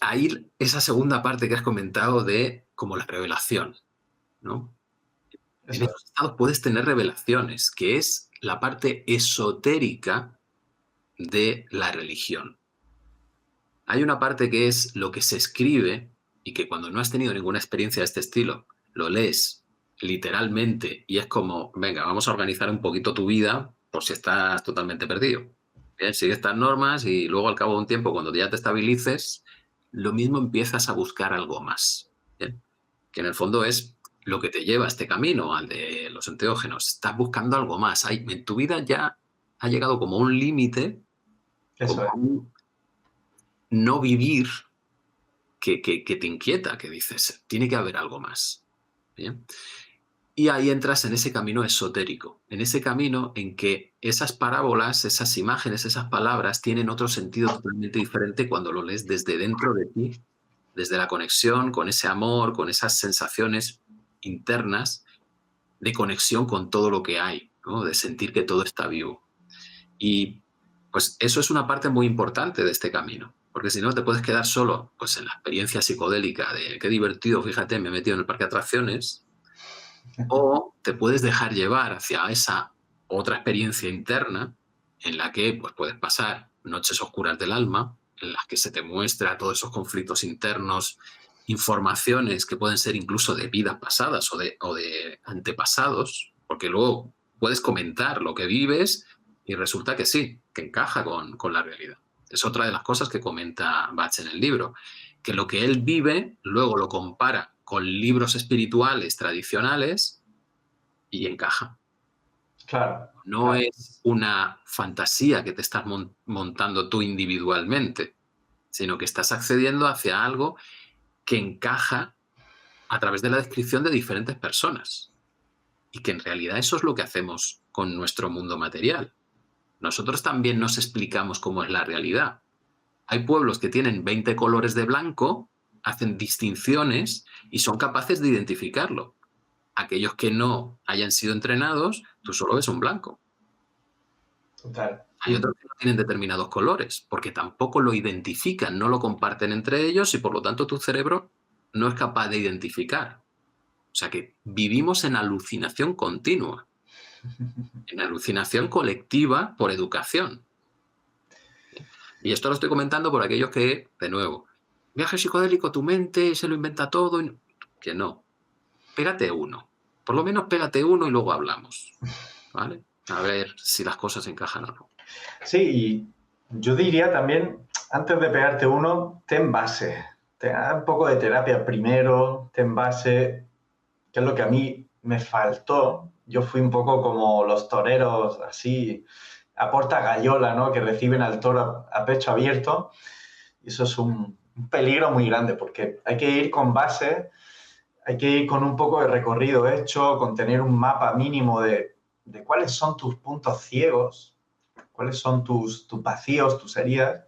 ahí esa segunda parte que has comentado de como la revelación, ¿no? En eso esos estados puedes tener revelaciones, que es la parte esotérica de la religión. Hay una parte que es lo que se escribe y que cuando no has tenido ninguna experiencia de este estilo, lo lees literalmente y es como, venga, vamos a organizar un poquito tu vida por si estás totalmente perdido. Bien, sigue estas normas y luego al cabo de un tiempo, cuando ya te estabilices, lo mismo empiezas a buscar algo más. Bien, que en el fondo es lo que te lleva a este camino, al de los enteógenos. Estás buscando algo más. En tu vida ya ha llegado como un límite, como Eso es. un no vivir que te inquieta, que dices, tiene que haber algo más. ¿Bien? Y ahí entras en ese camino esotérico, en ese camino en que esas parábolas, esas imágenes, esas palabras tienen otro sentido totalmente diferente cuando lo lees desde dentro de ti, desde la conexión con ese amor, con esas sensaciones internas de conexión con todo lo que hay, ¿no? De sentir que todo está vivo. Y pues eso es una parte muy importante de este camino, porque si no te puedes quedar solo pues, en la experiencia psicodélica de qué divertido, fíjate, me he metido en el parque de atracciones, o te puedes dejar llevar hacia esa otra experiencia interna en la que pues, puedes pasar noches oscuras del alma, en las que se te muestra todos esos conflictos internos, informaciones que pueden ser incluso de vidas pasadas o de antepasados, porque luego puedes comentar lo que vives y resulta que sí, que encaja con la realidad. Es otra de las cosas que comenta Bach en el libro, que lo que él vive luego lo compara con libros espirituales tradicionales y encaja. Claro, No claro. es una fantasía que te estás montando tú individualmente, sino que estás accediendo hacia algo que encaja a través de la descripción de diferentes personas. Y que en realidad eso es lo que hacemos con nuestro mundo material. Nosotros también nos explicamos cómo es la realidad. Hay pueblos que tienen 20 colores de blanco, hacen distinciones y son capaces de identificarlo. Aquellos que no hayan sido entrenados, tú solo ves un blanco. Total. Hay otros que no tienen determinados colores, porque tampoco lo identifican, no lo comparten entre ellos y por lo tanto tu cerebro no es capaz de identificar. O sea que vivimos en alucinación continua, en alucinación colectiva por educación. Y esto lo estoy comentando por aquellos que, de nuevo, viaje psicodélico, tu mente se lo inventa todo. Que no. Pégate uno. Por lo menos pégate uno y luego hablamos. ¿Vale? A ver si las cosas encajan o no. Sí, y yo diría también, antes de pegarte uno, ten base. Ten un poco de terapia primero, ten base, que es lo que a mí me faltó. Yo fui un poco como los toreros, así, a porta gallola, ¿no? Que reciben al toro a pecho abierto. Y eso es un peligro muy grande, porque hay que ir con base, hay que ir con un poco de recorrido hecho, con tener un mapa mínimo de cuáles son tus puntos ciegos, cuáles son tus vacíos, tus heridas,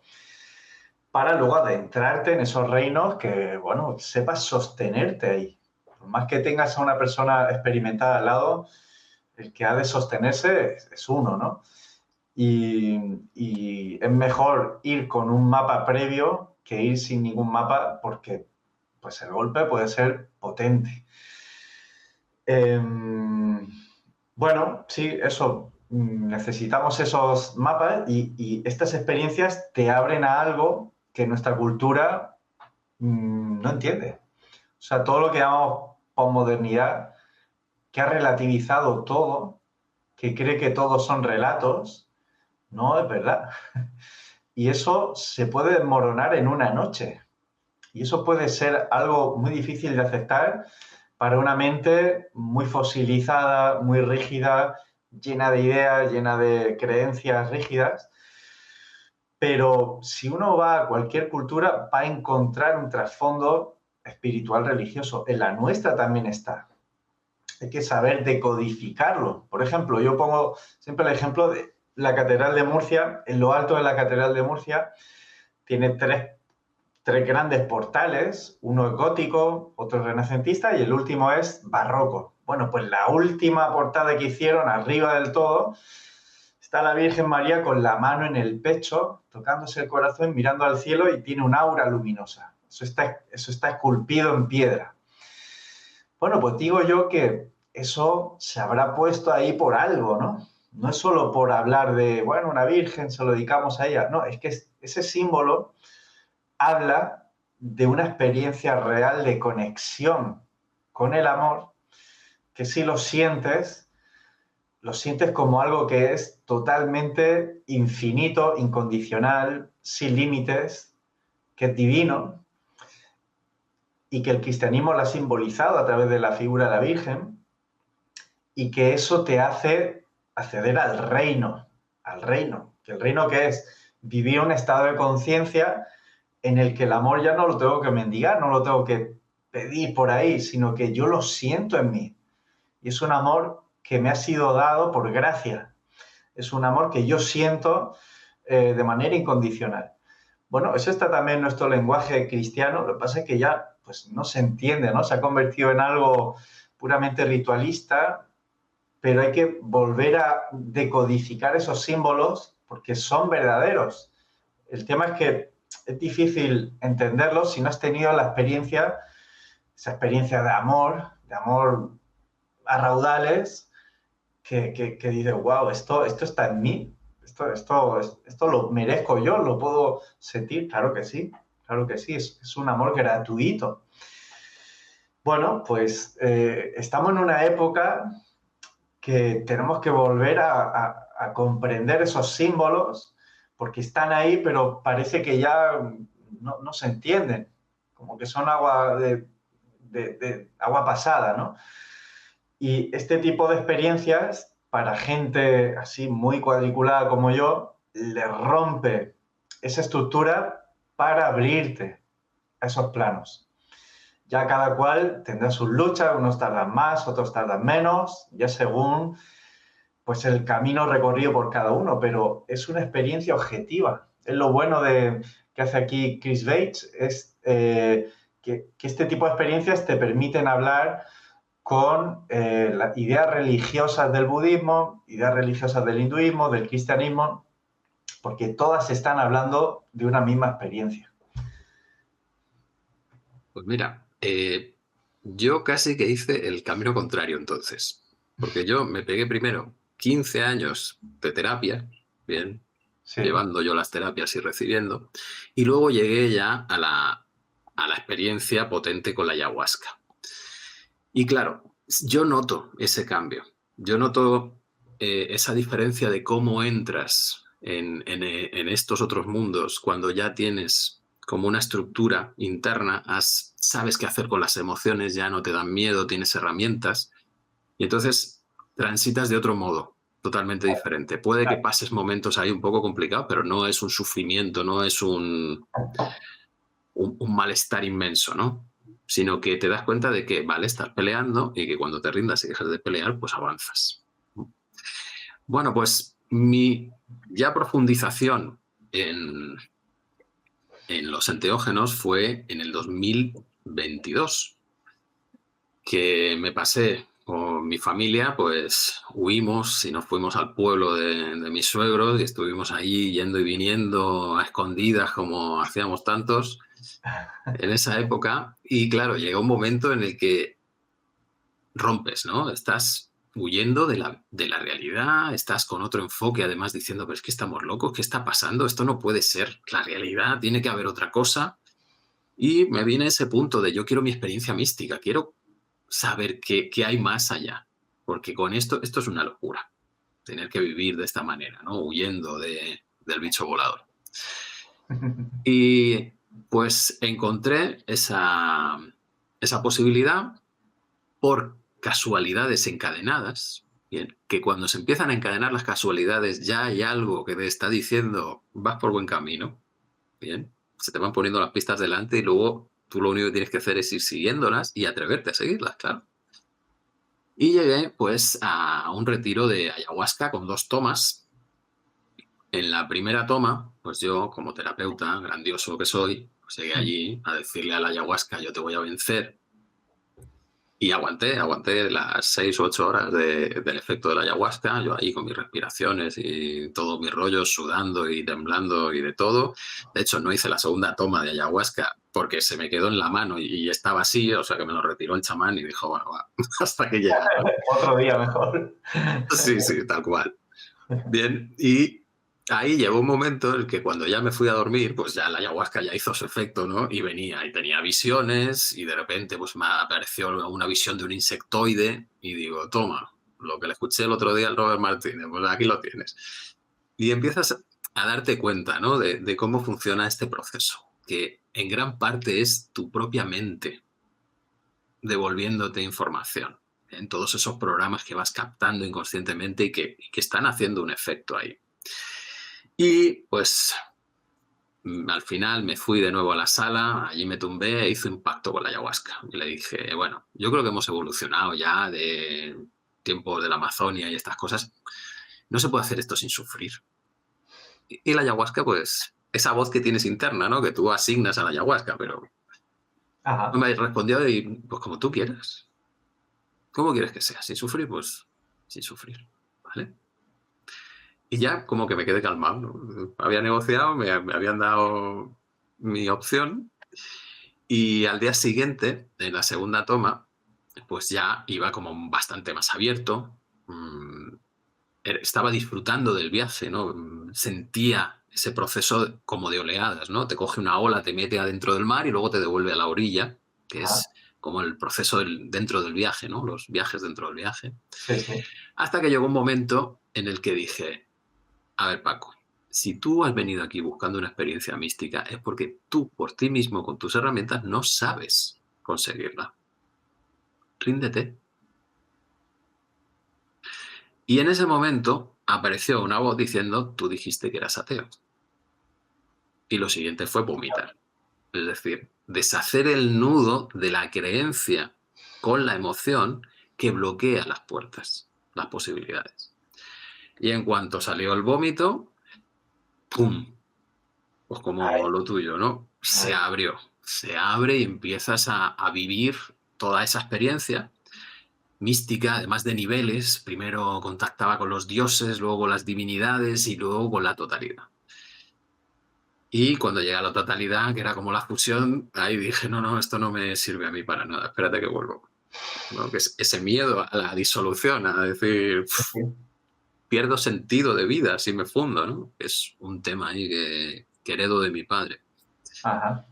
para luego adentrarte en esos reinos que, bueno, sepas sostenerte ahí. Por más que tengas a una persona experimentada al lado, el que ha de sostenerse es uno, ¿no? Y es mejor ir con un mapa previo que ir sin ningún mapa porque pues el golpe puede ser potente. Bueno, sí, eso. Necesitamos esos mapas y estas experiencias te abren a algo que nuestra cultura no entiende. O sea, todo lo que llamamos posmodernidad, que ha relativizado todo, que cree que todos son relatos, no es verdad. Y eso se puede desmoronar en una noche. Y eso puede ser algo muy difícil de aceptar para una mente muy fosilizada, muy rígida, llena de ideas, llena de creencias rígidas. Pero si uno va a cualquier cultura, va a encontrar un trasfondo espiritual religioso. En la nuestra también está. Hay que saber decodificarlo. Por ejemplo, yo pongo siempre el ejemplo de la Catedral de Murcia. En lo alto de la Catedral de Murcia tiene tres grandes portales, uno es gótico, otro es renacentista y el último es barroco. Bueno, pues la última portada que hicieron, arriba del todo, está la Virgen María con la mano en el pecho, tocándose el corazón, mirando al cielo y tiene un aura luminosa. Eso está esculpido en piedra. Bueno, pues digo yo que eso se habrá puesto ahí por algo, ¿no? No es solo por hablar de, bueno, una virgen, se lo dedicamos a ella. No, es que ese símbolo habla de una experiencia real de conexión con el amor, que si lo sientes como algo que es totalmente infinito, incondicional, sin límites, que es divino. y que el cristianismo la ha simbolizado a través de la figura de la Virgen, y que eso te hace acceder al reino, que el reino que es vivir un estado de conciencia en el que el amor ya no lo tengo que mendigar, no lo tengo que pedir por ahí, sino que yo lo siento en mí. Y es un amor que me ha sido dado por gracia. Es un amor que yo siento de manera incondicional. Bueno, eso está también en nuestro lenguaje cristiano, lo que pasa es que ya pues, no se entiende, ¿no? Se ha convertido en algo puramente ritualista, pero hay que volver a decodificar esos símbolos porque son verdaderos. El tema es que es difícil entenderlos si no has tenido la experiencia, esa experiencia de amor a raudales, que dices, wow, esto está en mí, esto lo merezco yo, lo puedo sentir, claro que sí, es un amor gratuito. Bueno, pues estamos en una época que tenemos que volver a comprender esos símbolos porque están ahí, pero parece que ya no se entienden, como que son agua de agua pasada, ¿no? Y este tipo de experiencias, para gente así muy cuadriculada como yo, le rompe esa estructura para abrirte a esos planos. Ya cada cual tendrá sus luchas, unos tardan más, otros tardan menos, ya según pues el camino recorrido por cada uno, pero es una experiencia objetiva. Es lo bueno que hace aquí Chris Bates, es que este tipo de experiencias te permiten hablar con las ideas religiosas del budismo, ideas religiosas del hinduismo, del cristianismo, porque todas están hablando de una misma experiencia. Pues mira, yo casi que hice el camino contrario entonces, porque yo me pegué primero 15 años de terapia, bien, Sí. llevando yo las terapias y recibiendo, y luego llegué ya a la experiencia potente con la ayahuasca. Y claro, yo noto ese cambio, yo noto esa diferencia de cómo entras en estos otros mundos cuando ya tienes como una estructura interna, sabes qué hacer con las emociones, ya no te dan miedo, tienes herramientas, y entonces transitas de otro modo, totalmente diferente. Puede que pases momentos ahí un poco complicados, pero no es un sufrimiento, no es un malestar inmenso, ¿no? Sino que te das cuenta de que, vale, estás peleando y que cuando te rindas y dejas de pelear, pues avanzas. Bueno, pues mi ya profundización en, en los enteógenos fue en el 2022, que me pasé con mi familia, pues huimos y nos fuimos al pueblo de mis suegros y estuvimos ahí yendo y viniendo a escondidas como hacíamos tantos en esa época. Y claro, llega un momento en el que rompes, ¿no? Estás huyendo de la realidad, estás con otro enfoque, además diciendo, pero es que estamos locos, ¿qué está pasando? Esto no puede ser la realidad, tiene que haber otra cosa. Y me viene ese punto de yo quiero mi experiencia mística, quiero saber qué hay más allá, porque con esto es una locura, tener que vivir de esta manera, ¿no? Huyendo del bicho volador. Y pues encontré esa posibilidad por casualidades encadenadas, bien, que cuando se empiezan a encadenar las casualidades ya hay algo que te está diciendo vas por buen camino, bien, se te van poniendo las pistas delante y luego tú lo único que tienes que hacer es ir siguiéndolas y atreverte a seguirlas, claro. Y llegué pues a un retiro de ayahuasca con 2 tomas. En la primera toma, pues yo como terapeuta grandioso que soy, pues llegué allí a decirle a la ayahuasca yo te voy a vencer. Y aguanté las 6 u 8 horas del efecto de la ayahuasca, yo ahí con mis respiraciones y todos mis rollos, sudando y temblando y de todo. De hecho, no hice la segunda toma de ayahuasca porque se me quedó en la mano y estaba así, o sea que me lo retiró el chamán y dijo, bueno, va, hasta que llega, ¿no? Otro día mejor. Sí, sí, tal cual. Bien, y ahí llegó un momento en el que cuando ya me fui a dormir, pues ya la ayahuasca ya hizo su efecto, ¿no? Y venía y tenía visiones y de repente pues me apareció una visión de un insectoide y digo, toma, lo que le escuché el otro día al Robert Martínez, pues aquí lo tienes. Y empiezas a darte cuenta, ¿no? De cómo funciona este proceso, que en gran parte es tu propia mente, devolviéndote información en todos esos programas que vas captando inconscientemente y que están haciendo un efecto ahí. Y pues al final me fui de nuevo a la sala, allí me tumbé e hice un pacto con la ayahuasca. Y le dije, bueno, yo creo que hemos evolucionado ya de tiempos de la Amazonia y estas cosas. No se puede hacer esto sin sufrir. Y la ayahuasca, pues, esa voz que tienes interna, ¿no? Que tú asignas a la ayahuasca, pero Ajá. me respondió y, pues, como tú quieras. ¿Cómo quieres que sea? ¿Sin sufrir? Pues, sin sufrir, ¿vale? Y ya como que me quedé calmado, ¿no? Había negociado, me habían dado mi opción y al día siguiente, en la segunda toma, pues ya iba como bastante más abierto. Estaba disfrutando del viaje, ¿no? Sentía ese proceso como de oleadas, ¿no? Te coge una ola, te mete adentro del mar y luego te devuelve a la orilla, que Ajá. es como el proceso dentro del viaje, ¿no? Los viajes dentro del viaje. Sí, sí. Hasta que llegó un momento en el que dije, a ver, Paco, si tú has venido aquí buscando una experiencia mística es porque tú, por ti mismo, con tus herramientas, no sabes conseguirla. Ríndete. Y en ese momento apareció una voz diciendo, tú dijiste que eras ateo. Y lo siguiente fue vomitar. Es decir, deshacer el nudo de la creencia con la emoción que bloquea las puertas, las posibilidades. Y en cuanto salió el vómito, ¡pum! Pues como Ay, lo tuyo, ¿no? Se ay. abrió, se abre y empiezas a vivir toda esa experiencia mística, además de niveles. Primero contactaba con los dioses, luego con las divinidades y luego con la totalidad. Y cuando llega a la totalidad, que era como la fusión, ahí dije, no, no, esto no me sirve a mí para nada, espérate que vuelvo. ¿No? Que es ese miedo a la disolución, a decir, pierdo sentido de vida si me fundo, ¿no? Es un tema ahí que heredo de mi padre. Ajá.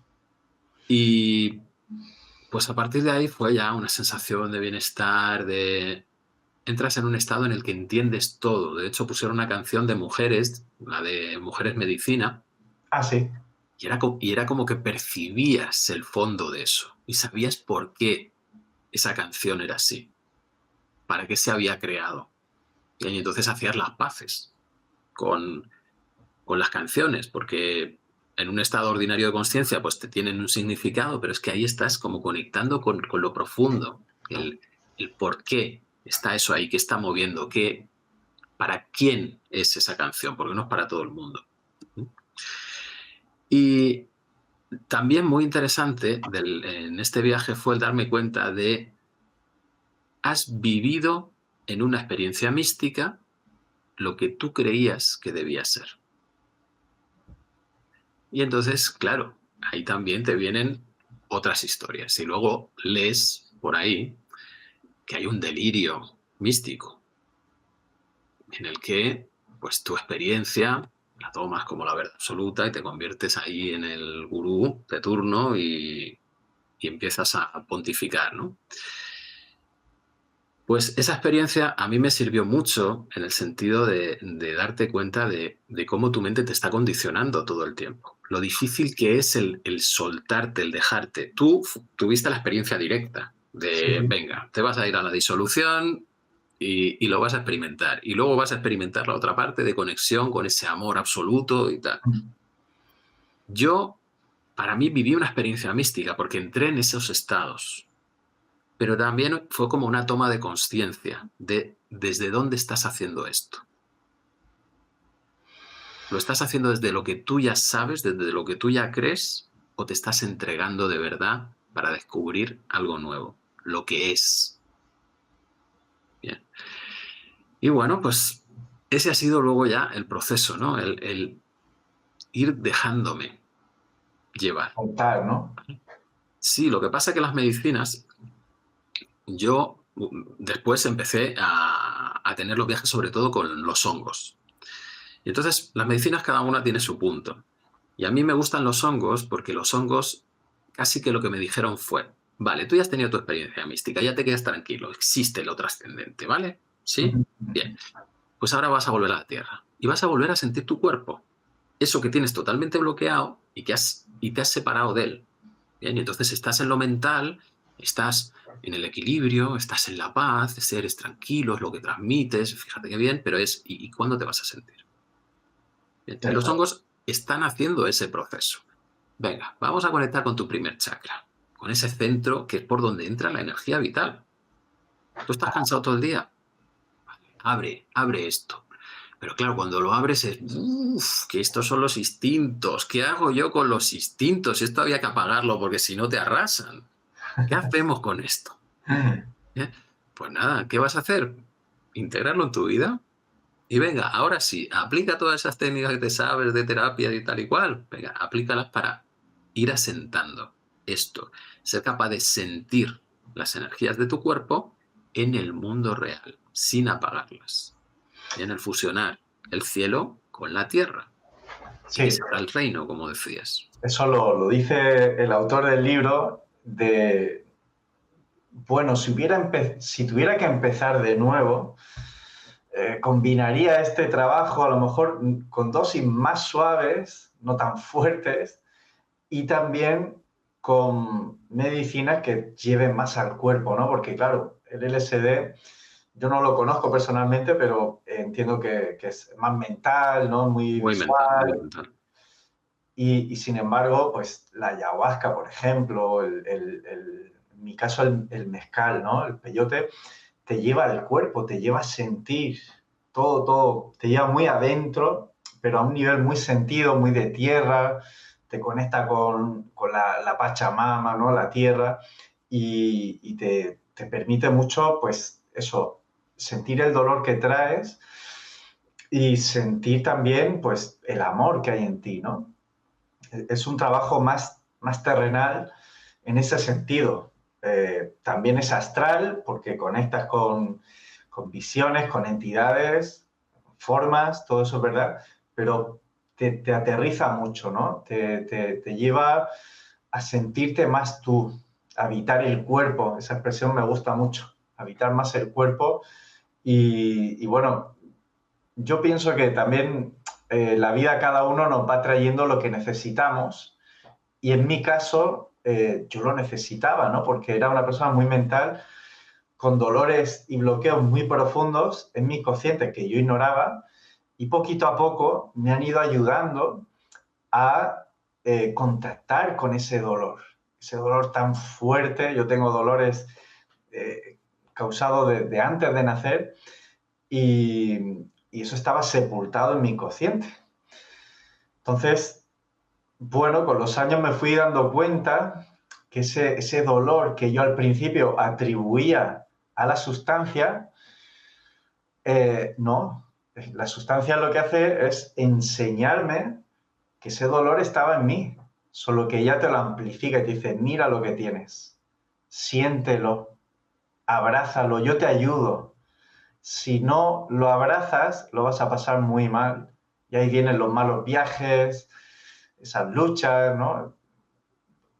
Y pues a partir de ahí fue ya una sensación de bienestar, de... Entras en un estado en el que entiendes todo. De hecho, pusieron una canción de mujeres, la de Mujeres Medicina, Ah, sí. y era como que percibías el fondo de eso y sabías por qué esa canción era así, para qué se había creado. Y entonces hacías las paces con, con las canciones, porque en un estado ordinario de conciencia pues te tienen un significado, pero es que ahí estás como conectando con lo profundo, el por qué está eso ahí, qué está moviendo, qué, para quién es esa canción, porque no es para todo el mundo. Y también muy interesante en este viaje fue el darme cuenta de, has vivido en una experiencia mística lo que tú creías que debía ser. Y entonces, claro, ahí también te vienen otras historias. Y luego lees por ahí que hay un delirio místico en el que pues tu experiencia la tomas como la verdad absoluta y te conviertes ahí en el gurú de turno y empiezas a pontificar, ¿no? Pues esa experiencia a mí me sirvió mucho en el sentido de darte cuenta de cómo tu mente te está condicionando todo el tiempo. Lo difícil que es el soltarte, el dejarte. Tú tuviste la experiencia directa Sí, de, sí. venga, te vas a ir a la disolución y lo vas a experimentar. Y luego vas a experimentar la otra parte de conexión con ese amor absoluto y tal. Yo, para mí, viví una experiencia mística porque entré en esos estados, pero también fue como una toma de conciencia de desde dónde estás haciendo esto. ¿Lo estás haciendo desde lo que tú ya sabes, desde lo que tú ya crees, o te estás entregando de verdad para descubrir algo nuevo, lo que es? Bien. Y bueno, pues ese ha sido luego ya el proceso, ¿no? El ir dejándome llevar. Contar, ¿no? Sí, lo que pasa es que las medicinas, yo después empecé a tener los viajes sobre todo con los hongos. Y entonces las medicinas cada una tiene su punto. Y a mí me gustan los hongos porque los hongos casi que lo que me dijeron fue, vale, tú ya has tenido tu experiencia mística, ya te quedas tranquilo, existe lo trascendente, ¿vale? ¿Sí? Bien, pues ahora vas a volver a la Tierra y vas a volver a sentir tu cuerpo, eso que tienes totalmente bloqueado y te has separado de él. Bien, y entonces estás en lo mental Estás en el equilibrio, estás en la paz, eres tranquilo, es lo que transmites, fíjate qué bien, pero ¿y cuándo te vas a sentir? Bien, y los Exacto. hongos están haciendo ese proceso. Venga, vamos a conectar con tu primer chakra, con ese centro que es por donde entra la energía vital. ¿Tú estás cansado todo el día? Abre esto. Pero claro, cuando lo abres es, uff, que estos son los instintos. ¿Qué hago yo con los instintos? Esto había que apagarlo porque si no te arrasan. ¿Qué hacemos con esto? ¿Eh? Pues nada, ¿qué vas a hacer? Integrarlo en tu vida. Y venga, ahora sí, aplica todas esas técnicas que te sabes de terapia y tal y cual. Venga, aplícalas para ir asentando esto. Ser capaz de sentir las energías de tu cuerpo en el mundo real, sin apagarlas. En el fusionar el cielo con la tierra. Y que Sí, se abra el reino, como decías. eso lo dice el autor del libro de, bueno, si tuviera que empezar de nuevo, combinaría este trabajo a lo mejor con dosis más suaves, no tan fuertes, y también con medicinas que lleven más al cuerpo, ¿no? Porque claro, el LSD yo no lo conozco personalmente, pero entiendo que es más mental, ¿no? Muy Muy mental, muy visual. mental. Y sin embargo, pues la ayahuasca, por ejemplo, en mi caso el mezcal, ¿no? El peyote, te lleva al cuerpo, te lleva a sentir todo, todo, te lleva muy adentro, pero a un nivel muy sentido, muy de tierra, te conecta con la Pachamama, ¿no? La tierra, y te permite mucho, pues eso, sentir el dolor que traes y sentir también, pues, el amor que hay en ti, ¿no? Es un trabajo más terrenal en ese sentido. También es astral porque conectas con visiones, con entidades, formas, todo eso es verdad, pero te aterriza mucho, ¿no? Te lleva a sentirte más tú, a habitar el cuerpo. Esa expresión me gusta mucho, habitar más el cuerpo. Y bueno, yo pienso que también la vida cada uno nos va trayendo lo que necesitamos y en mi caso yo lo necesitaba, ¿no? Porque era una persona muy mental, con dolores y bloqueos muy profundos en mi consciente que yo ignoraba y poquito a poco me han ido ayudando a contactar con ese dolor tan fuerte. Yo tengo dolores causados de antes de nacer y eso estaba sepultado en mi inconsciente. Entonces, bueno, con los años me fui dando cuenta que ese dolor que yo al principio atribuía a la sustancia, no. La sustancia lo que hace es enseñarme que ese dolor estaba en mí, solo que ella te lo amplifica y te dice, mira lo que tienes, siéntelo, abrázalo, yo te ayudo. Si no lo abrazas, lo vas a pasar muy mal. Y ahí vienen los malos viajes, esas luchas, ¿no?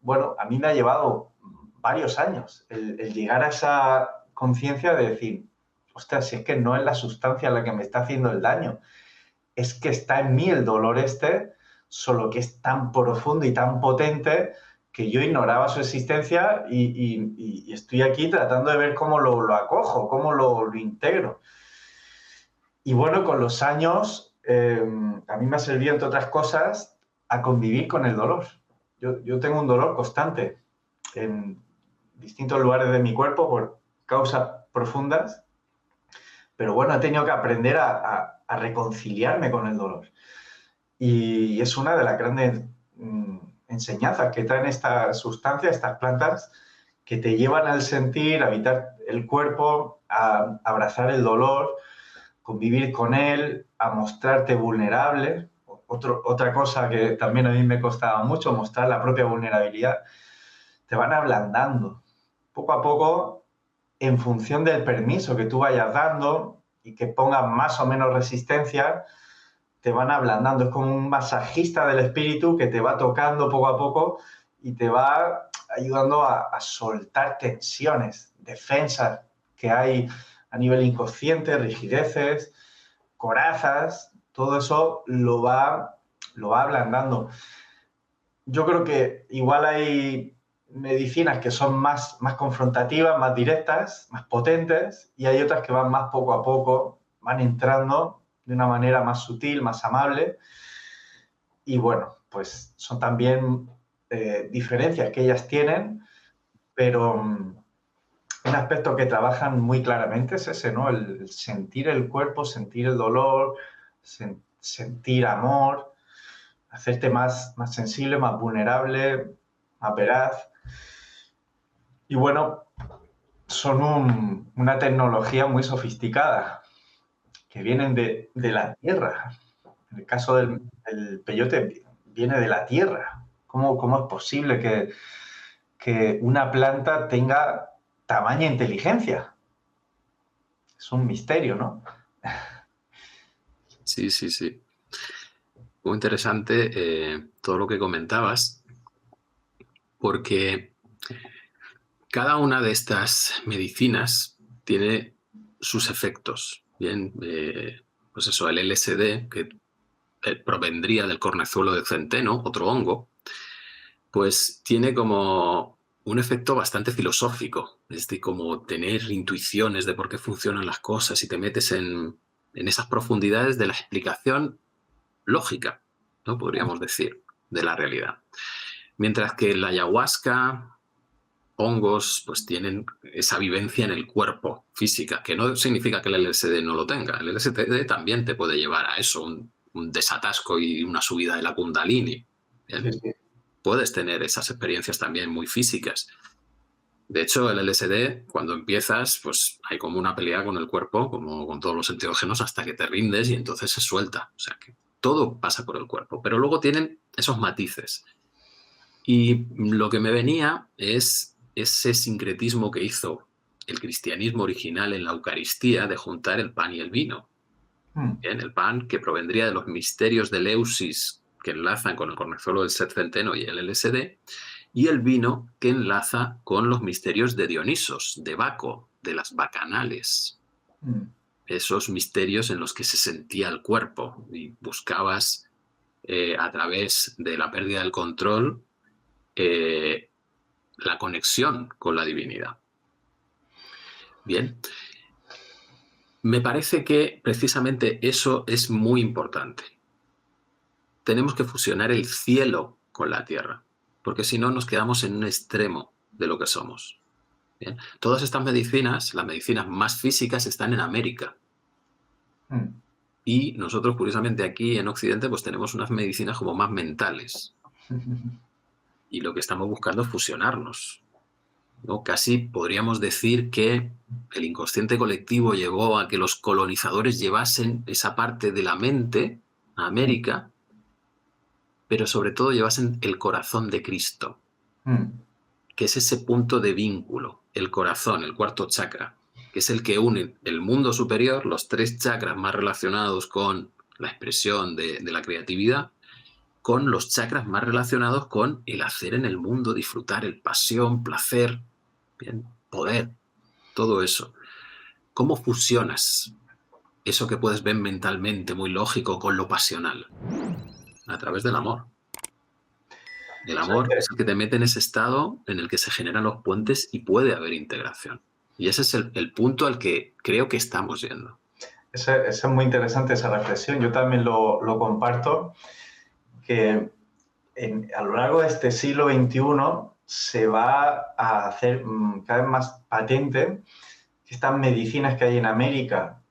Bueno, a mí me ha llevado varios años el llegar a esa conciencia de decir, ostras, si es que no es la sustancia la que me está haciendo el daño, es que está en mí el dolor este, solo que es tan profundo y tan potente que yo ignoraba su existencia y estoy aquí tratando de ver cómo lo acojo, cómo lo integro. Y bueno, con los años, a mí me ha servido, entre otras cosas, a convivir con el dolor. Yo tengo un dolor constante en distintos lugares de mi cuerpo por causas profundas, pero bueno, he tenido que aprender a reconciliarme con el dolor. Y es una de las grandes enseñanzas que traen estas sustancias, estas plantas, que te llevan al sentir, a habitar el cuerpo, a abrazar el dolor, convivir con él, a mostrarte vulnerable. Otra cosa que también a mí me costaba mucho, mostrar la propia vulnerabilidad. Te van ablandando. Poco a poco, en función del permiso que tú vayas dando y que pongas más o menos resistencia, te van ablandando. Es como un masajista del espíritu que te va tocando poco a poco y te va ayudando a soltar tensiones, defensas que hay a nivel inconsciente, rigideces, corazas, todo eso lo va ablandando. Yo creo que igual hay medicinas que son más confrontativas, más directas, más potentes, y hay otras que van más poco a poco, van entrando de una manera más sutil, más amable. Y bueno, pues son también diferencias que ellas tienen, pero un aspecto que trabajan muy claramente es ese, ¿no? El sentir el cuerpo, sentir el dolor, sentir amor, hacerte más sensible, más vulnerable, más veraz. Y bueno, son una tecnología muy sofisticada, que vienen de la Tierra. En el caso del peyote, viene de la Tierra. ¿Cómo es posible que una planta tenga tamaña inteligencia? Es un misterio, ¿no? Sí, sí, sí. Muy interesante todo lo que comentabas, porque cada una de estas medicinas tiene sus efectos. Bien, pues eso, el LSD, que provendría del cornezuelo de centeno, otro hongo, pues tiene como un efecto bastante filosófico, es decir, como tener intuiciones de por qué funcionan las cosas y te metes en esas profundidades de la explicación lógica, ¿no? Podríamos decir, de la realidad. Mientras que la ayahuasca, hongos, pues tienen esa vivencia en el cuerpo física, que no significa que el LSD no lo tenga. El LSD también te puede llevar a eso, un desatasco y una subida de la Kundalini. Sí, ¿Bien? sí. Puedes tener esas experiencias también muy físicas. De hecho, el LSD, cuando empiezas, pues hay como una pelea con el cuerpo, como con todos los enteógenos, hasta que te rindes y entonces se suelta. O sea que todo pasa por el cuerpo. Pero luego tienen esos matices. Y lo que me venía es ese sincretismo que hizo el cristianismo original en la Eucaristía de juntar el pan y el vino. Mm, Bien, el pan que provendría de los misterios de Eleusis que enlazan con el cornezuelo del setcenteno y el LSD, y el vino que enlaza con los misterios de Dionisos, de Baco, de las bacanales, mm. esos misterios en los que se sentía el cuerpo y buscabas a través de la pérdida del control eh, la conexión con la divinidad. Bien, me parece que precisamente eso es muy importante. Tenemos que fusionar el cielo con la tierra, porque si no nos quedamos en un extremo de lo que somos. Bien. Todas estas medicinas, las medicinas más físicas, están en América. Mm. Y nosotros, curiosamente, aquí en Occidente, pues tenemos unas medicinas como más mentales. Y lo que estamos buscando es fusionarnos, ¿no? Casi podríamos decir que el inconsciente colectivo llevó a que los colonizadores llevasen esa parte de la mente a América, pero sobre todo llevasen el corazón de Cristo, Mm. que es ese punto de vínculo, el corazón, el cuarto chakra, que es el que une el mundo superior, los tres chakras más relacionados con la expresión de la creatividad, con los chakras más relacionados con el hacer en el mundo, disfrutar, el pasión, placer, bien, poder, todo eso. ¿Cómo fusionas eso que puedes ver mentalmente, muy lógico, con lo pasional? A través del amor. El Eso es amor es el que te mete en ese estado en el que se generan los puentes y puede haber integración. Y ese es el punto al que creo que estamos yendo. es muy interesante esa reflexión. Yo también lo comparto, que a lo largo de este siglo XXI se va a hacer cada vez más patente que estas medicinas que hay en América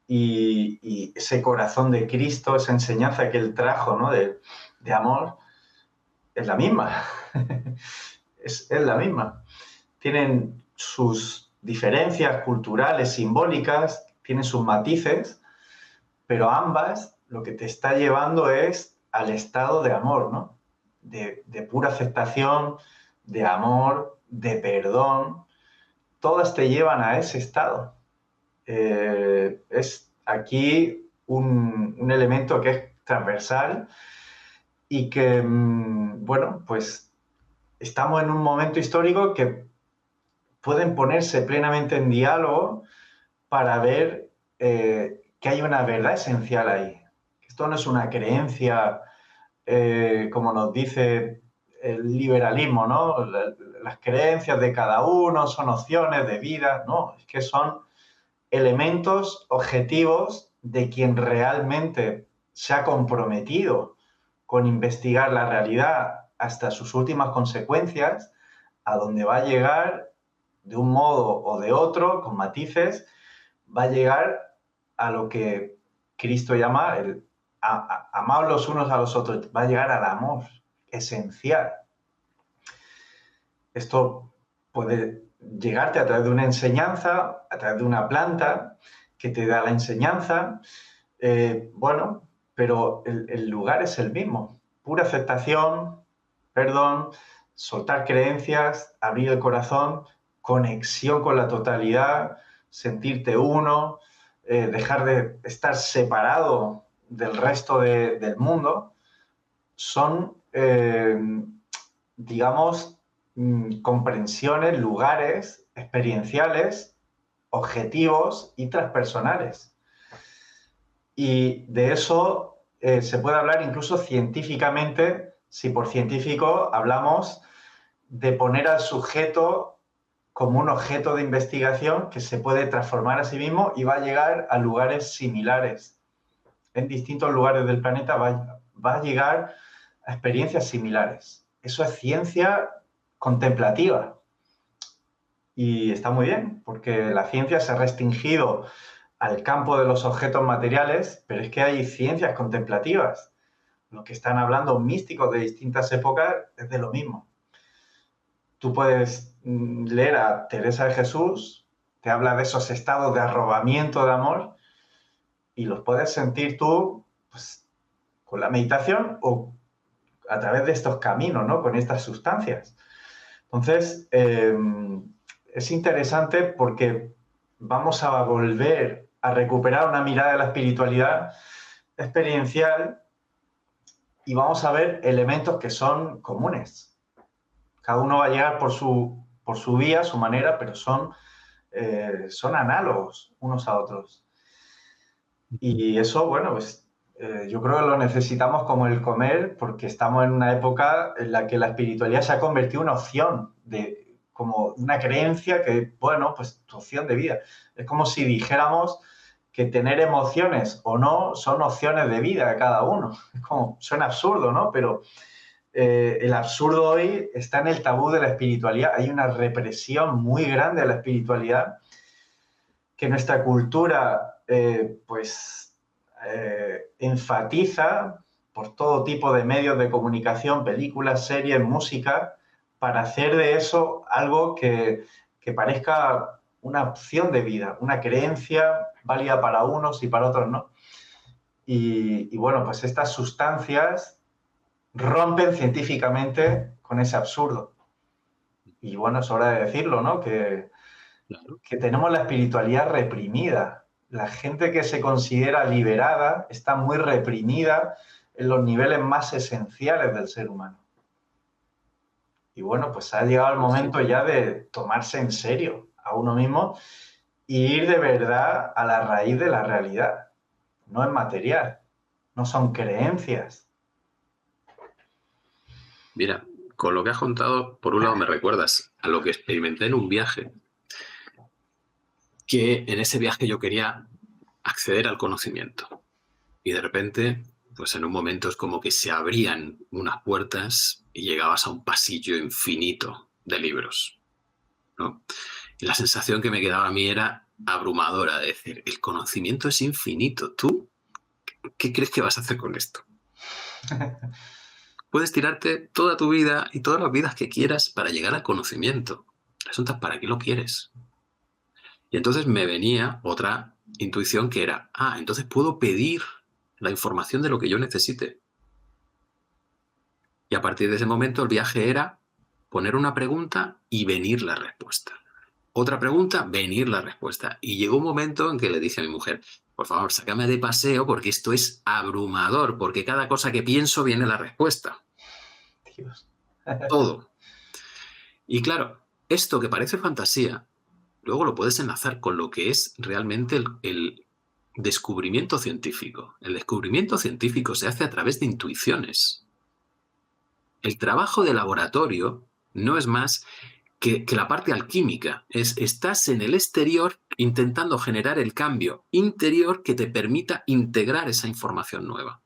y ese corazón de Cristo, esa enseñanza que él trajo, ¿no? de amor, es la misma. es la misma. Tienen sus diferencias culturales, simbólicas, tienen sus matices, pero ambas lo que te está llevando es al estado de amor, ¿no? De pura aceptación, de amor, de perdón. Todas te llevan a ese estado. Es aquí un elemento que es transversal y que, bueno, pues estamos en un momento histórico que pueden ponerse plenamente en diálogo para ver que hay una verdad esencial ahí. Esto no es una creencia, como nos dice el liberalismo, ¿no? Las creencias de cada uno son opciones de vida, no, es que son elementos objetivos de quien realmente se ha comprometido con investigar la realidad hasta sus últimas consecuencias, a donde va a llegar de un modo o de otro, con matices, va a llegar a lo que Cristo llama el amar los unos a los otros, va a llegar al amor esencial. Esto puede llegarte a través de una enseñanza, a través de una planta que te da la enseñanza, bueno, pero el lugar es el mismo. Pura aceptación, perdón, soltar creencias, abrir el corazón, conexión con la totalidad, sentirte uno, dejar de estar separado del resto del mundo, son, digamos, comprensiones, lugares experienciales, objetivos y transpersonales. Y de eso se puede hablar incluso científicamente, si por científico hablamos de poner al sujeto como un objeto de investigación que se puede transformar a sí mismo y va a llegar a lugares similares. En distintos lugares del planeta va a llegar a experiencias similares. Eso es ciencia contemplativa. Y está muy bien, porque la ciencia se ha restringido al campo de los objetos materiales, pero es que hay ciencias contemplativas. Lo que están hablando místicos de distintas épocas es de lo mismo. Tú puedes leer a Teresa de Jesús, te habla de esos estados de arrobamiento de amor y los puedes sentir tú pues, con la meditación o a través de estos caminos, ¿no? Con estas sustancias. Entonces, es interesante porque vamos a volver a recuperar una mirada de la espiritualidad experiencial y vamos a ver elementos que son comunes. Cada uno va a llegar por su vía, su manera, pero son análogos unos a otros. Y eso, bueno, pues yo creo que lo necesitamos como el comer porque estamos en una época en la que la espiritualidad se ha convertido en una opción, como una creencia que, bueno, pues tu opción de vida. Es como si dijéramos que tener emociones o no son opciones de vida de cada uno. Es como, suena absurdo, ¿no? Pero el absurdo hoy está en el tabú de la espiritualidad. Hay una represión muy grande de la espiritualidad que nuestra cultura, enfatiza por todo tipo de medios de comunicación, películas, series, música, para hacer de eso algo que parezca una opción de vida, una creencia válida para unos y para otros no. Y bueno, pues estas sustancias rompen científicamente con ese absurdo. Y bueno, es hora de decirlo, ¿no? Que tenemos la espiritualidad reprimida. La gente que se considera liberada está muy reprimida en los niveles más esenciales del ser humano. Y bueno, pues ha llegado el momento ya de tomarse en serio a uno mismo y ir de verdad a la raíz de la realidad. No es material, no son creencias. Mira, con lo que has contado, por un lado me recuerdas a lo que experimenté en un viaje, que en ese viaje yo quería acceder al conocimiento. Y de repente, pues en un momento es como que se abrían unas puertas y llegabas a un pasillo infinito de libros, ¿no? Y la sensación que me quedaba a mí era abrumadora, de decir, el conocimiento es infinito. ¿Tú qué crees que vas a hacer con esto? Puedes tirarte toda tu vida y todas las vidas que quieras para llegar al conocimiento. Resulta, ¿para qué lo quieres? Y entonces me venía otra intuición que era, entonces puedo pedir la información de lo que yo necesite. Y a partir de ese momento el viaje era poner una pregunta y venir la respuesta. Otra pregunta, venir la respuesta. Y llegó un momento en que le dije a mi mujer, por favor, sácame de paseo porque esto es abrumador, porque cada cosa que pienso viene la respuesta. Dios. Todo. Y claro, esto que parece fantasía, luego lo puedes enlazar con lo que es realmente el descubrimiento científico. El descubrimiento científico se hace a través de intuiciones. El trabajo de laboratorio no es más que la parte alquímica. Estás en el exterior intentando generar el cambio interior que te permita integrar esa información nueva.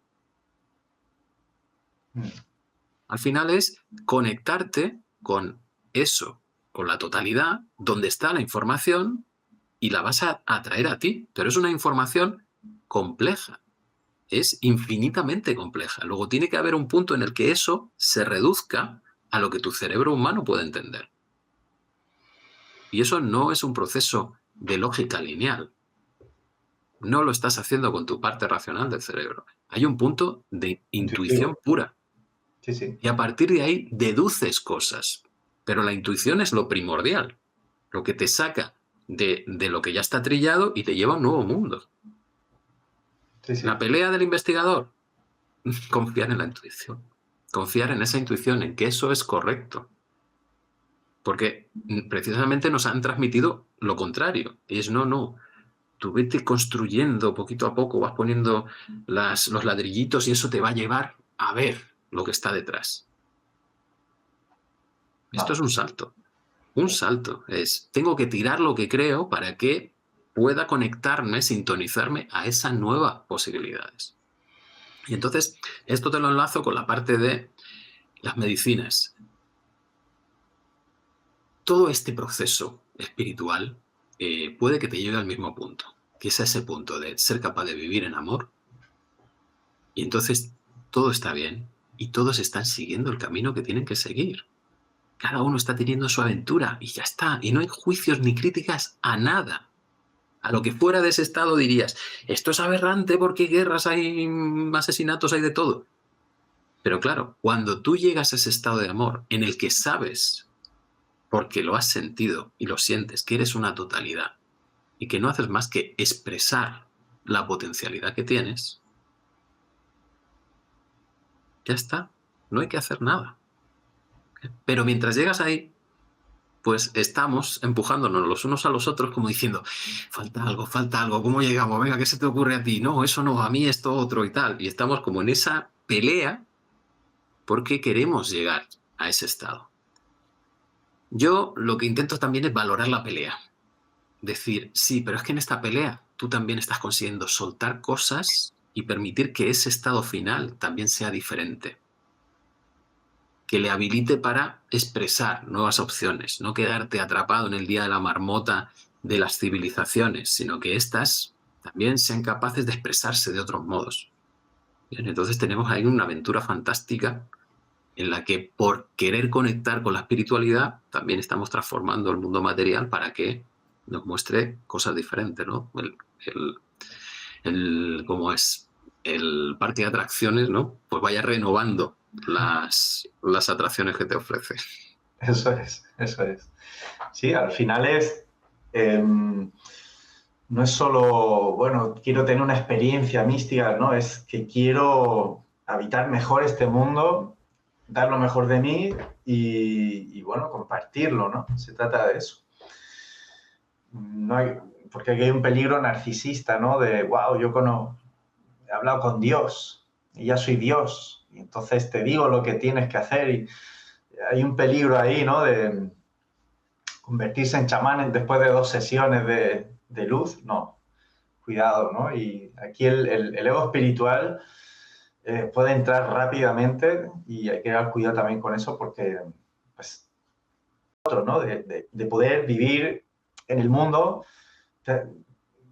Al final es conectarte con eso, con la totalidad, donde está la información y la vas a atraer a ti. Pero es una información compleja, es infinitamente compleja. Luego tiene que haber un punto en el que eso se reduzca a lo que tu cerebro humano puede entender. Y eso no es un proceso de lógica lineal. No lo estás haciendo con tu parte racional del cerebro. Hay un punto de intuición Intuitivo. pura. Sí, sí. Y a partir de ahí deduces cosas. Pero la intuición es lo primordial. Lo que te saca de lo que ya está trillado y te lleva a un nuevo mundo. Sí, sí. La pelea del investigador, confiar en la intuición. Confiar en esa intuición, en que eso es correcto. Porque precisamente nos han transmitido lo contrario. Y es no. Tú vete construyendo poquito a poco, vas poniendo los ladrillitos y eso te va a llevar a ver lo que está detrás. Esto es No. un salto. Un salto. Tengo que tirar lo que creo para que pueda conectarme, sintonizarme a esas nuevas posibilidades. Y entonces, esto te lo enlazo con la parte de las medicinas. Todo este proceso espiritual puede que te lleve al mismo punto, que es ese punto de ser capaz de vivir en amor. Y entonces todo está bien y todos están siguiendo el camino que tienen que seguir. Cada uno está teniendo su aventura y ya está. Y no hay juicios ni críticas a nada. A lo que fuera de ese estado dirías, esto es aberrante porque hay guerras, hay asesinatos, hay de todo. Pero claro, cuando tú llegas a ese estado de amor en el que sabes, porque lo has sentido y lo sientes, que eres una totalidad y que no haces más que expresar la potencialidad que tienes, ya está, no hay que hacer nada. Pero mientras llegas ahí, pues estamos empujándonos los unos a los otros como diciendo, falta algo, ¿cómo llegamos? Venga, ¿qué se te ocurre a ti? No, eso no, a mí esto otro y tal. Y estamos como en esa pelea porque queremos llegar a ese estado. Yo lo que intento también es valorar la pelea. Decir, sí, pero es que en esta pelea tú también estás consiguiendo soltar cosas y permitir que ese estado final también sea diferente. Que le habilite para expresar nuevas opciones, no quedarte atrapado en el día de la marmota de las civilizaciones, sino que éstas también sean capaces de expresarse de otros modos. Bien, entonces tenemos ahí una aventura fantástica en la que por querer conectar con la espiritualidad también estamos transformando el mundo material para que nos muestre cosas diferentes, ¿no? Cómo es el parque de atracciones, ¿no? Pues vaya renovando las atracciones que te ofrece. Eso es, eso es. Sí, al final es, no es solo, bueno, quiero tener una experiencia mística, ¿no? Es que quiero habitar mejor este mundo, dar lo mejor de mí bueno, compartirlo, ¿no? Se trata de eso. No hay, porque aquí hay un peligro narcisista, ¿no? De, wow, he hablado con Dios y ya soy Dios, y entonces te digo lo que tienes que hacer y hay un peligro ahí, ¿no? De convertirse en chamán después de 2 sesiones de luz, no, cuidado, ¿no? Y aquí el ego espiritual puede entrar rápidamente y hay que dar cuidado también con eso porque, pues, otro, ¿no? De poder vivir en el mundo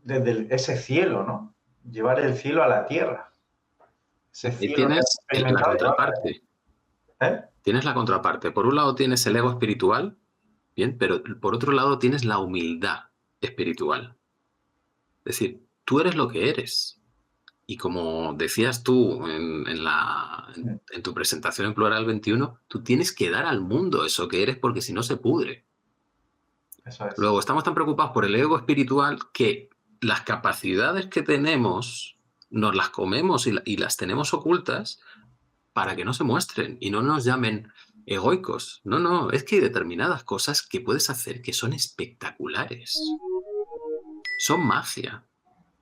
desde ese cielo, ¿no? Llevar el cielo a la tierra. Ese Y cielo que has tienes la experimentado, contraparte. ¿eh? Tienes la contraparte. Por un lado tienes el ego espiritual, bien, pero por otro lado tienes la humildad espiritual. Es decir, tú eres lo que eres. Y como decías tú en tu presentación en Plural 21, tú tienes que dar al mundo eso que eres porque si no se pudre. Eso es. Luego, estamos tan preocupados por el ego espiritual que las capacidades que tenemos nos las comemos y las tenemos ocultas para que no se muestren y no nos llamen egoicos. No, es que hay determinadas cosas que puedes hacer que son espectaculares. Son magia.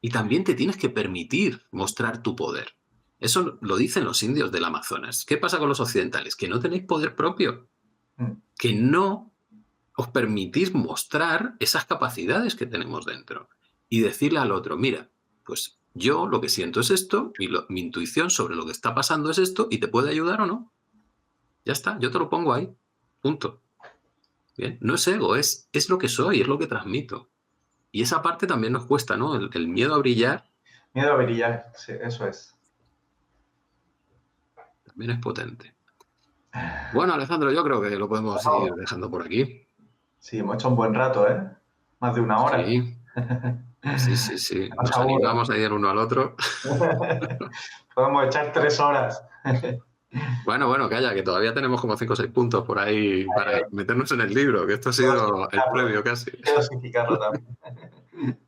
Y también te tienes que permitir mostrar tu poder. Eso lo dicen los indios del Amazonas. ¿Qué pasa con los occidentales? Que no tenéis poder propio, que no os permitís mostrar esas capacidades que tenemos dentro y decirle al otro, mira, pues yo lo que siento es esto, mi intuición sobre lo que está pasando es esto y te puede ayudar o no. Ya está, yo te lo pongo ahí, punto. Bien, no es ego, es lo que soy, es lo que transmito. Y esa parte también nos cuesta, ¿no? El miedo a brillar. Miedo a brillar, sí, eso es. También es potente. Bueno, Alejandro, yo creo que lo podemos ir dejando por aquí. Sí, hemos hecho un buen rato, ¿eh? Más de una hora. Sí. Nos animamos a ir uno al otro. Podemos echar 3 horas. Bueno, calla, que todavía tenemos como 5 o 6 puntos por ahí para meternos en el libro, que esto ha sido el previo casi. Hay que dosificarlo también.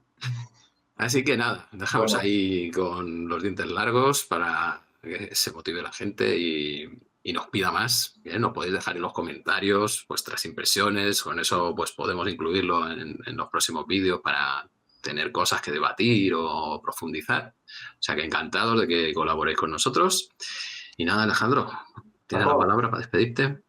Así que nada, dejamos ahí con los dientes largos para que se motive la gente y nos pida más. Bien, nos podéis dejar en los comentarios vuestras impresiones, con eso pues podemos incluirlo en los próximos vídeos para tener cosas que debatir o profundizar. O sea que encantados de que colaboréis con nosotros. Y nada, Alejandro, ¿tienes la palabra para despedirte?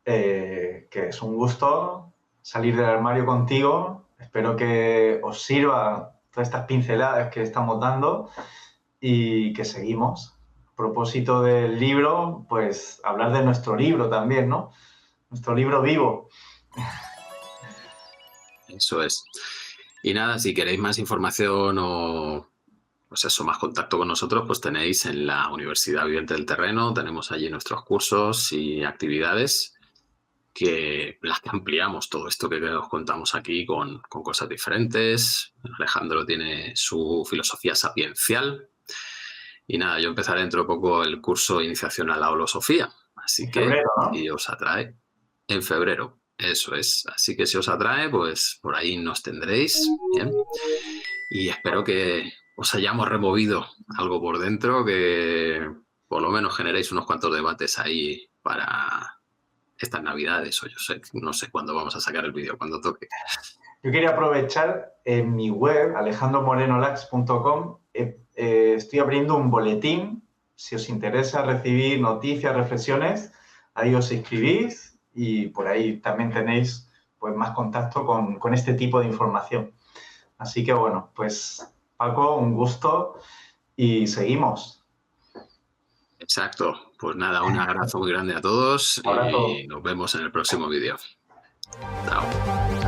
Que es un gusto salir del armario contigo. Espero que os sirva todas estas pinceladas que estamos dando y que seguimos. A propósito del libro, pues hablar de nuestro libro también, ¿no? Nuestro libro vivo. Eso es. Y nada, si queréis más información o pues eso, más contacto con nosotros, pues tenéis en la Universidad Viviente del Terreno, tenemos allí nuestros cursos y actividades que las que ampliamos todo esto que os contamos aquí con cosas diferentes. Alejandro tiene su filosofía sapiencial. Y nada, yo empezaré dentro de poco el curso de iniciación a la holosofía. Así que febrero, ¿no? si os atrae, en febrero, eso es. Así que si os atrae, pues por ahí nos tendréis. Bien. Y espero que os hayamos removido algo por dentro, que por lo menos generéis unos cuantos debates ahí para estas navidades, o yo sé, no sé cuándo vamos a sacar el vídeo, cuando toque. Yo quería aprovechar en mi web, alejandromorenolax.com, estoy abriendo un boletín. Si os interesa recibir noticias, reflexiones, ahí os inscribís y por ahí también tenéis pues, más contacto con este tipo de información. Así que bueno, pues Paco, un gusto y seguimos. Exacto. Pues nada, un abrazo muy grande a todos y nos vemos en el próximo vídeo. Chao.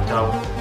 Chao.